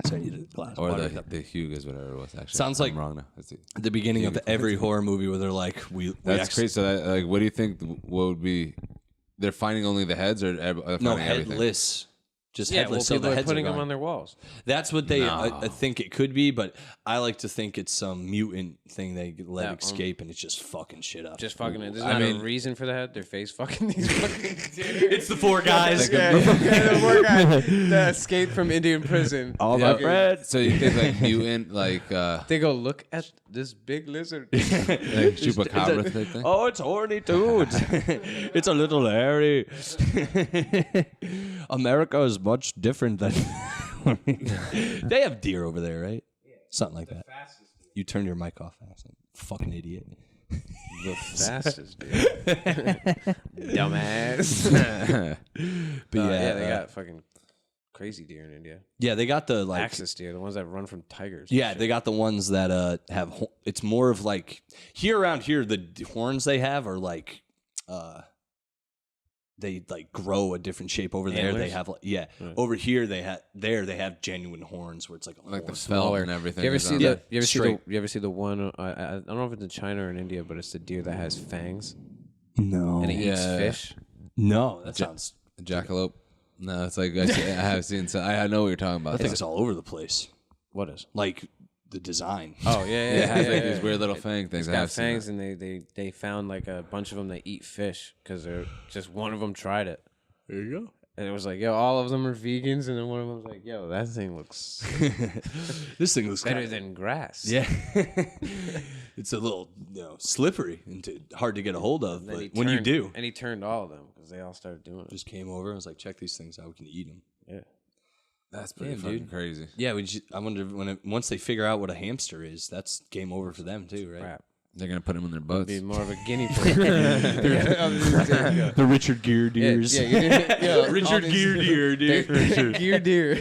so I need a glass of Or water. the Hugas, whatever it was. Actually, Sounds I'm like- wrong now. That's it. At the beginning of every horror movie where they're like, That's crazy. So, like, what do you think? What would be? They're finding only the heads, or finding No, everything? headless. Just Yeah, well, headless. So the people are heads putting are them gone. on their walls. That's what they No. I think it could be, but I like to think it's some mutant thing they let Yeah, escape and it's just fucking shit up. Just fucking it. There's I not mean- a reason for that. Their face fucking these fucking deer. it's the 4 guys. The poor guy that escaped from Indian prison. All Yeah, my friends. So you think like mutant, like They go, look at this big lizard. like chupacabra type thing? Oh, it's horny too. It's a little hairy. America is much different than. They have deer over there, right? Something like that. You turn your mic off, accent. Fucking idiot. The fastest, dude. Dumbass. But Yeah, they got fucking crazy deer in India. yeah, they got the like. Axis deer, the ones that run from tigers. Yeah, they got the ones that have. It's more of like here around here. The horns they have are like, they like grow a different shape over there. They Antlers? have like over here they have genuine horns where it's like a Like the horse. felt and everything. You ever is see on the? there. You ever see the? straight. You ever see the one? I don't know if it's in China or in India, but it's the deer that has fangs No, and it eats Yeah. fish. no, that sounds. Jackalope? No, it's like I have seen. So I know what you're talking about. I think it's all over the place. What is? Like the design. Oh yeah, Yeah, it has like these weird little fang things. It's I got have seen fangs, that. and they found like a bunch of them that eat fish because they're just one of them tried it. There you go. And it was like, yo, all of them are vegans, and then one of them was like, yo, that thing looks This thing looks better than grass. Yeah, it's a little slippery and hard to get a hold of. Then But he when you turned- do, and he turned all of them because they all started doing it. just came over and was like, check these things out. We can eat them. Yeah. That's pretty fucking crazy. Yeah, I wonder once they figure out what a hamster is, that's game over for them too, right? Crap. They're gonna put him in their butts. Be more of a guinea pig. The Richard Gere deers. Richard Gere deer, dude. Gere deer.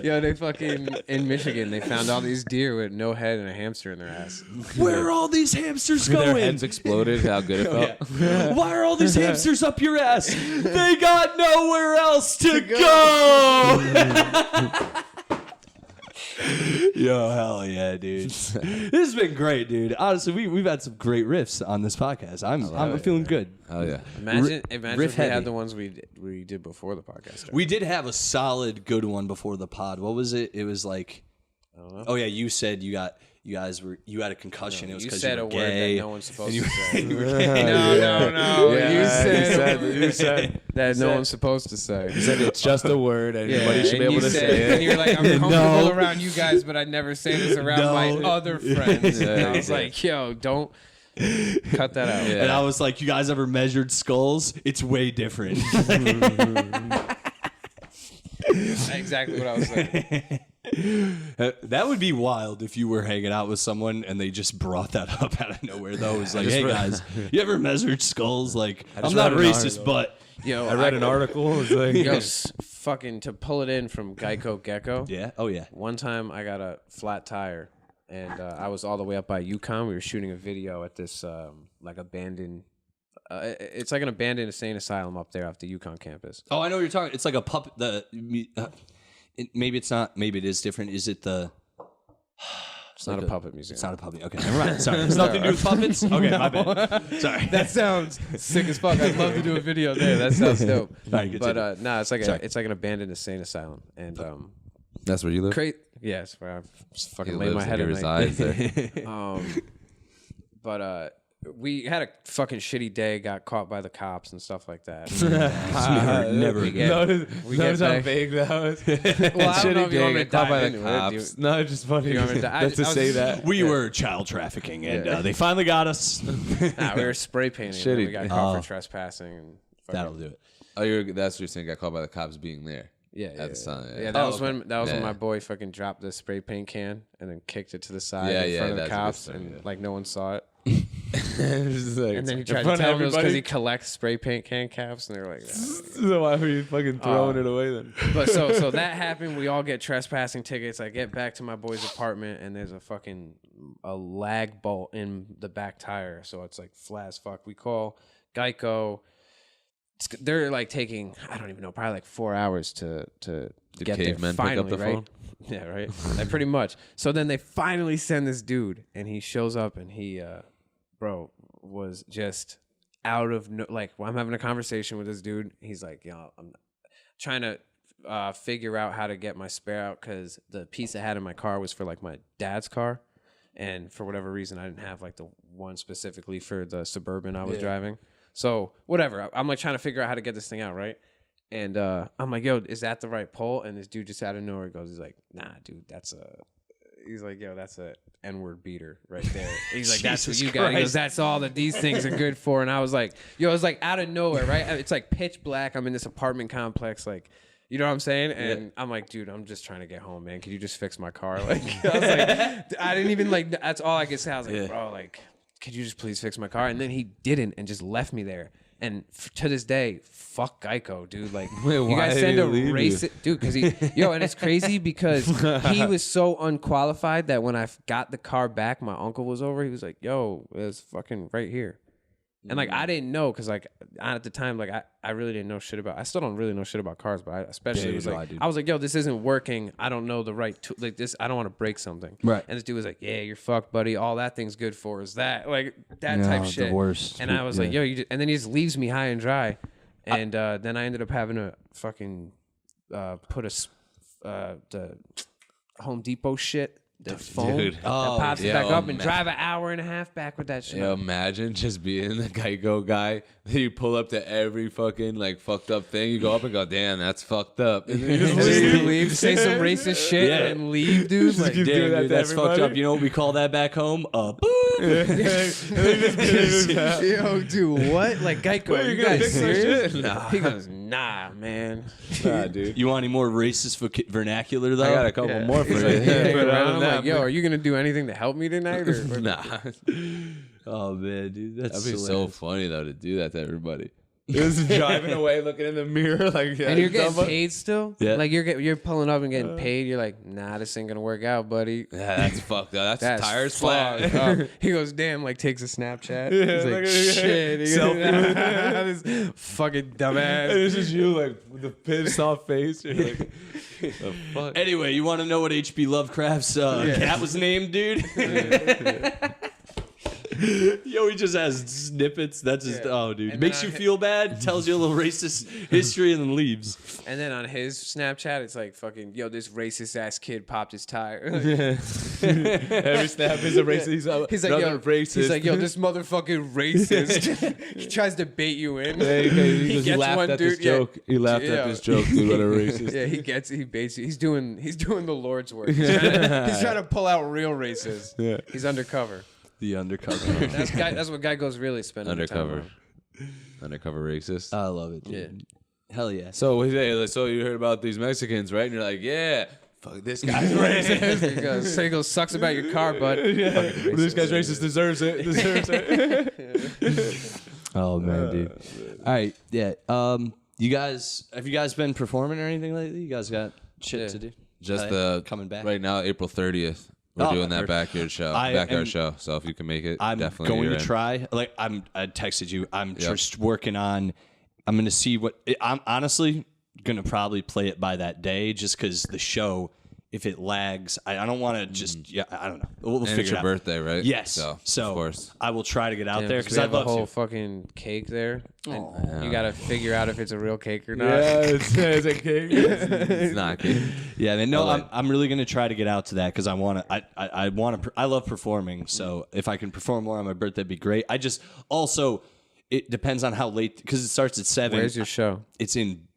Yo, they fucking in Michigan. They found all these deer with no head and a hamster in their ass. Where are all these hamsters Their going? heads exploded. How good it felt. Why are all these hamsters up your ass? They got nowhere else to go. Yo, hell yeah, dude. This has been great, dude. Honestly, we've had some great riffs on this podcast. I'm feeling good. Oh yeah. Imagine riff if we heavy. had the ones we did before the podcast started. We did have a solid good one before the pod. What was it? It was like, I don't know. oh yeah, you said you had a concussion. No, it was you because said you a were word gay. that no one's supposed and to say. you were gay. No. Yeah, you said that no one's supposed to say. He said it's just a word. Anybody should be and able you to said, say it. and you're like, I'm comfortable No. around you guys, but I never say this around my other friends. And I was like, yo, don't cut that out. And I was like, you guys ever measured skulls? It's way different. That's exactly what I was saying. That would be wild if you were hanging out with someone and they just brought that up out of nowhere, though. It was like, hey, guys, you ever measured skulls? Like, I'm not read an racist, article. but... Yo, I read an article. It was like, Yo, fucking to pull it in from Geico Gecko. Yeah? Oh, yeah. One time I got a flat tire, and I was all the way up by Yukon. We were shooting a video at this like abandoned. It's like an abandoned insane asylum up there off the Yukon campus. Oh, I know what you're talking. It's like a puppet. Maybe it's not. Maybe it is different. Is it the? It's not a puppet museum. It's not a puppet. Okay, never mind. Sorry, it's nothing to do with puppets. Okay, my bad. Sorry. That sounds sick as fuck. I'd love to do a video there. That sounds dope. Right, But nah, it's like an abandoned insane asylum, and that's where you live. yes, where I fucking He lay my lives head and at he night. resides there. But we had a fucking shitty day, got caught by the cops and stuff like that. Never again. Notice how vague that was. Well, I don't know if you want me to caught by dive the into it. Do you- cops. No, it's just funny you want me to- just to I was- say that. We were child trafficking, and Yeah. they finally got us. Nah, we were spray painting. And then Shitty. we got caught for trespassing. And fucking, That'll do it. Oh, that's what you're saying. Got caught by the cops being there. Yeah, At the time, yeah. Yeah, that Oh, was when when Yeah. my boy fucking dropped the spray paint can and then kicked it to the side Yeah, in yeah, front of the that's a good cops, story, and yeah. like no one saw it. And And then he tried to tell them it was because he collects spray paint can caps, and they were like, nah. So why were you fucking throwing it away then? But so that happened. We all get trespassing tickets. I get back to my boy's apartment, and there's a lag bolt in the back tire, so it's like flat as fuck. We call Geico. They're like taking, I don't even know, probably like 4 hours to Did get there. cavemen pick Finally, up the right? phone? Yeah, right. Like, pretty much. So then they finally send this dude, and he shows up, and he, bro, was just out of like. I'm having a conversation with this dude. He's like, yo, I'm trying to figure out how to get my spare out because the piece I had in my car was for like my dad's car, and for whatever reason I didn't have like the one specifically for the Suburban I was driving. So whatever, I'm like trying to figure out how to get this thing out, right? And I'm like, yo, is that the right pole? And this dude just out of nowhere goes, he's like, nah, dude, he's like, yo, that's a N-word beater right there. He's like, that's what you got. He goes, that's all that these things are good for. And I was like, yo, it was like out of nowhere, right? It's like pitch black. I'm in this apartment complex, like, you know what I'm saying? And I'm like, dude, I'm just trying to get home, man. Can you just fix my car? Like, I was like, I didn't even like, that's all I could say. I was like, bro, like, could you just please fix my car? And then he didn't and just left me there. And to this day, fuck Geico, dude. Like, Wait, you why guys did send he a leave you? racist dude because and it's crazy because he was so unqualified that when I got the car back, my uncle was over. He was like, yo, it's fucking right here. And like I didn't know because like at the time like I really didn't know shit about. I still don't really know shit about cars, but I especially was like I was like, yo, this isn't working. I don't know the right like this. I don't want to break something. Right. And this dude was like, yeah, you're fucked, buddy. All that thing's good for is that like that type shit. The worst. And I was like, yo, and then he just leaves me high and dry. And then I ended up having to fucking put the Home Depot shit. The phone Dude. that pops it yo, back up and man. drive an hour and a half back with that shit. Yo, imagine just being the Geico guy that you pull up to every fucking like fucked up thing. You go up and go, damn, that's fucked up. And then you just leave, say some racist shit, and leave, dude. Like, keep Damn, doing that dude, to that's fucked everybody. up. You know what we call that back home? A boop. yo, dude, what? Like Geico? Wait, you you're gonna guys fix my serious? shit? Nah. He goes, nah, man. Nah, dude. You want any more racist vernacular though? I got a couple more for He's you. like, hanging But around. other I'm than like, that, yo, are you gonna do anything to help me tonight? Or nah. Oh man, dude, that's That'd be so hilarious. funny though to do that to everybody. Just driving away, looking in the mirror, like, yeah, And you're getting paid still? Yeah. Like you're pulling up and getting paid. You're like, nah, this ain't gonna work out, buddy. Yeah, that's fucked up. That's tires fucked flat. up. He goes, damn, like takes a Snapchat. Yeah, He's like, look at- shit. He goes, this fucking And dumbass. it's just you, like, with the pissed off face. You're like, the fuck? Anyway, you want to know what H.P. Lovecraft's cat was named, dude? Yo, he just has snippets. That's just oh, dude. And Makes then you feel bad. Tells you a little racist history and then leaves. And then on his Snapchat, it's like fucking, yo, this racist ass kid popped his tire. Every snap is a racist. He's like, yo, racist. he's like, yo, this motherfucking racist. He tries to bait you in. he gets laughed one at dude. this joke. He laughed Yeah. at this joke, dude. What a racist. Yeah, he baits you. He's doing the Lord's work. He's trying to pull out real racists. Yeah. He's undercover. The undercover. That's what guy goes really spending the time Undercover. on. Undercover racist. I love it. Dude. Hell yeah. So you heard about these Mexicans, right? And you're like, yeah, fuck this guy's racist. He goes, sucks about your car, bud. This guy's racist, deserves it. Oh man, dude. All right, yeah. You guys, have you guys been performing or anything lately? You guys got shit to do? Just coming back right now, April 30th. We're Oh, doing that I heard. backyard show. So if you can make it, I'm definitely going you're to in. try. Like I texted you. I'm just working on. I'm going to see what. I'm honestly going to probably play it by that day, just because the show. If it lags, I don't want to just. Yeah, I don't know. We'll And figure it's it your out. birthday, right? Yes. So of course. I will try to get out Yeah, there we because have I'd a love whole to. fucking cake there. And you got to figure out if it's a real cake or not. it's a cake. It's not cake. Yeah, man. No, like- I'm really gonna try to get out to that because I want to. I want to. I love performing. So if I can perform more on my birthday, that'd be great. I just also it depends on how late because it starts at 7. Where's your show? It's in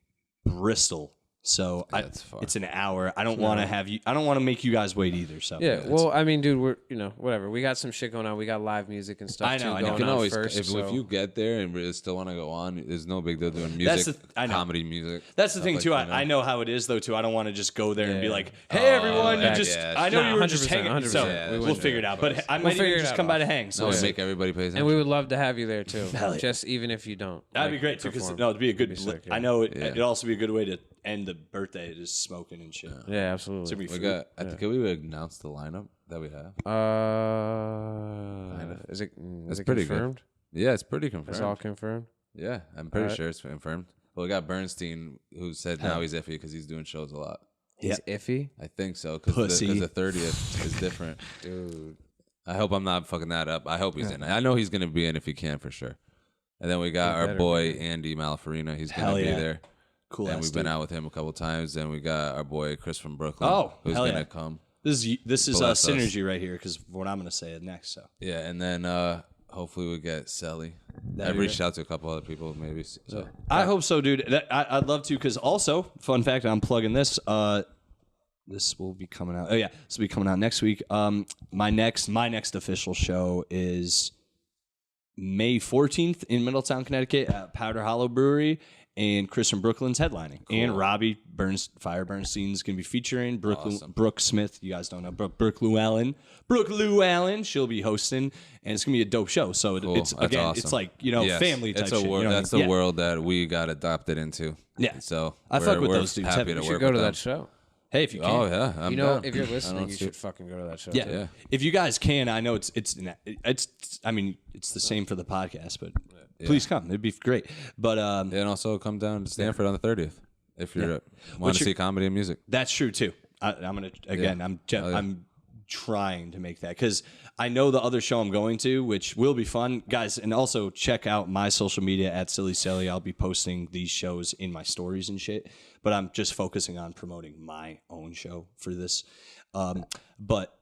Bristol. So That's far. it's an hour. I don't want to have you. I don't want to make you guys wait either. So Yeah, well, I mean, dude, we're whatever. We got some shit going on. We got live music and stuff I know, too I know. going You can on always, first. if so- you get there and really still want to go on, there's no big deal doing music, I know. comedy music. that's the thing like too. that, I know how it is though too. I don't want to just go there and be Yeah. like, "Hey everyone, you yeah, just." yeah, I know Nah, you were just 100%, hanging. 100%. So Yeah, we'll figure it out. But I might figure even it just out, come by to boss. hang. So No, we'll see. make everybody pay attention. and we would love to have you there too. Hell yeah. Just even if you don't. That'd like, be great too, because perform. no, it'd be a good. It'd be sick, yeah. I know it'd also be a good way to end the birthday, just smoking and shit. Yeah, absolutely. It's gonna be We food. got. I think we would announce the lineup that we have. Is it It's pretty pretty good. confirmed? Yeah, it's pretty confirmed. It's all confirmed. Yeah, I'm pretty Alright. sure it's confirmed. Well, we got Bernstein, who said now he's iffy because he's doing shows a lot. He's iffy. I think so, because Pussy. the 30th is different. Dude, I hope I'm not fucking that up. I hope he's in it. I know he's gonna be in if he can for sure. And then we got our better boy Andy Malafarina. He's Hell gonna be yeah. there. Cool. And ass we've been dude. out with him a couple times. And we got our boy Chris from Brooklyn. Oh, who's hell gonna yeah. come. This is Bless us. synergy right here because what I'm gonna say next. So Yeah, and then hopefully we get Selly. That'd I've be reached out to a couple other people, maybe. So I hope so, dude. I'd love to because also, fun fact, I'm plugging this. This will be coming out. Oh yeah, this will be coming out next week. My next official show is May 14th in Middletown, Connecticut at Powder Hollow Brewery, and Chris from Brooklyn's headlining. And Robbie Bernstein's going to be featuring Brooke Smith. You guys don't know, Brooke Lou Allen. She'll be hosting, and it's going to be a dope show. So it's That's again, awesome. it's like Yes, family type it's shit. a world. You know what I That's mean? the Yeah. world that we got adopted into. Yeah. So I fuck with we're those dudes happy heavy. to You You work should go with to them. that show. Hey, if you can. Oh yeah, I'm You know, down. if you're I listening, don't you see- should fucking go to that show. Yeah. too. If you guys can, I know it's I mean it's the same for the podcast, but please come. It'd be great. But And also come down to Stanford on the 30th if you're want What's to your- see comedy and music. that's true too. I'm gonna again. I'm trying to make that because I know the other show I'm going to, which will be fun, guys. And also check out my social media at Silly Sally. I'll be posting these shows in my stories and shit. But I'm just focusing on promoting my own show for this. But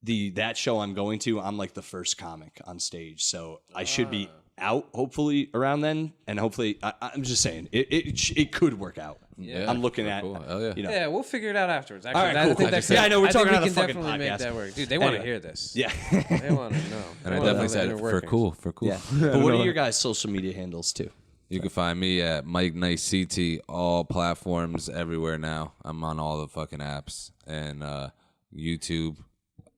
that show I'm going to, I'm like the first comic on stage, so I should be out hopefully around then, and hopefully I'm just saying it could work out. Yeah, I'm looking at cool. Hell yeah. you know. Yeah, we'll figure it out afterwards. Actually, All right, I cool, think cool. that's Yeah, I know, we're I think talking we on a can fucking definitely make podcast. that work, dude. They want to Anyway. hear this. Yeah. They want to know. And They I wanna know definitely the said inner for workings. cool. Yeah. But what are your guys' social media handles too? You can find me at Mike Nice CT, all platforms everywhere now. I'm on all the fucking apps and YouTube.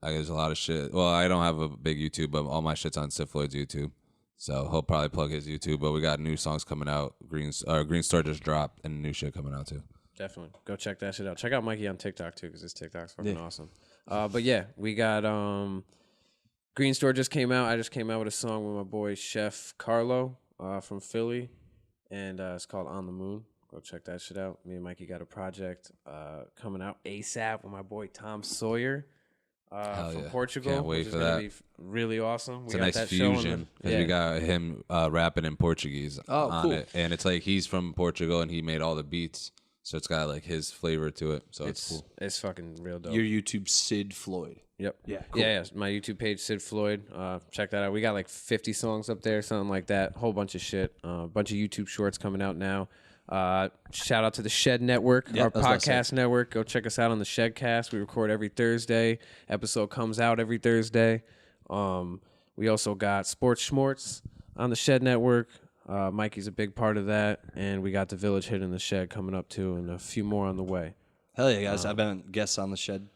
There's a lot of shit. Well, I don't have a big YouTube, but all my shit's on Sid Floyd's YouTube. So he'll probably plug his YouTube. But we got new songs coming out. Green Store just dropped, and new shit coming out too. Definitely. Go check that shit out. Check out Mikey on TikTok, too, because his TikTok's fucking awesome. But, yeah, we got Green Store just came out. I just came out with a song with my boy Chef Carlo from Philly, and it's called On the Moon. Go check that shit out. Me and Mikey got a project coming out ASAP with my boy Tom Sawyer from Portugal. Can't wait which is for gonna that. Be really awesome. It's a nice fusion because we got him rapping in Portuguese on it, and it's like he's from Portugal and he made all the beats, so it's got like his flavor to it. So it's cool. It's fucking real dope. Your YouTube, Sid Floyd. Yep. Yeah. Cool. Yeah. My YouTube page, Sid Floyd. Check that out. We got like 50 songs up there, something like that. Whole bunch of shit. A bunch of YouTube shorts coming out now. Shout out to the Shed Network, our podcast network. Go check us out on the Shedcast. We record every Thursday. Episode comes out every Thursday. We also got Sports Schmorts on the Shed Network. Mikey's a big part of that, and we got the Village Hit in the Shed coming up too, and a few more on the way. Hell yeah, guys! I've been guests on the Shed.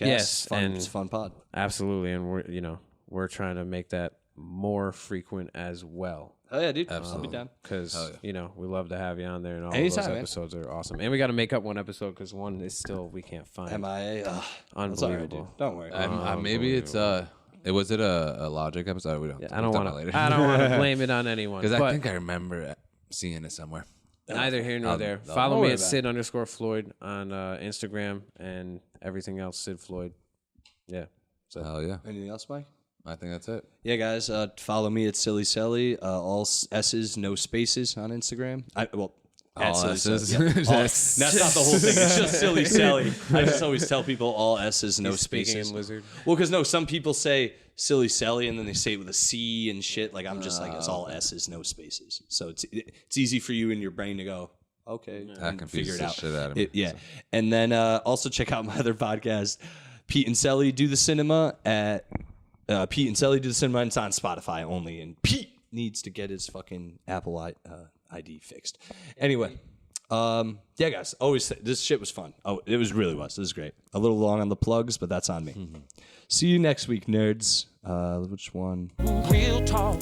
Yes, it's fun pod. Absolutely, and we're trying to make that more frequent as well. Oh yeah, dude! Absolutely. I'll be down. Because we love to have you on there, and all Anytime, those episodes are awesome. And we got to make up one episode because one is still we can't find. MIA. Unbelievable. All right, dude. Don't worry. Maybe it's was it a Logic episode? We don't. Yeah, I don't want to blame it on anyone. Because I think I remember seeing it somewhere. Neither here nor there. Follow me at Sid_Floyd on Instagram and everything else Sid Floyd. Yeah. So Hell yeah. Anything else, Mike? I think that's it. Yeah, guys. Follow me at Silly Sally. All S's, no spaces on Instagram. All S's. S's. That's not the whole thing. It's just Silly Sally. I just always tell people all S's, no speaking spaces. in lizard. Well, because some people say Silly Sally and then they say it with a C and shit. Like I'm just like it's all S's, no spaces. So it's easy for you in your brain to go, okay, That and figure confuses it the out. shit out of me. Yeah, and then also check out my other podcast, Pete and Sally Do the Cinema at Pete and Sally Do the Cinema. And it's on Spotify only, and Pete needs to get his fucking Apple ID fixed. Anyway. Yeah, guys. Always this shit was fun. Oh, it really was. This is great. A little long on the plugs, but that's on me. See you next week, nerds. Which one? Real talk.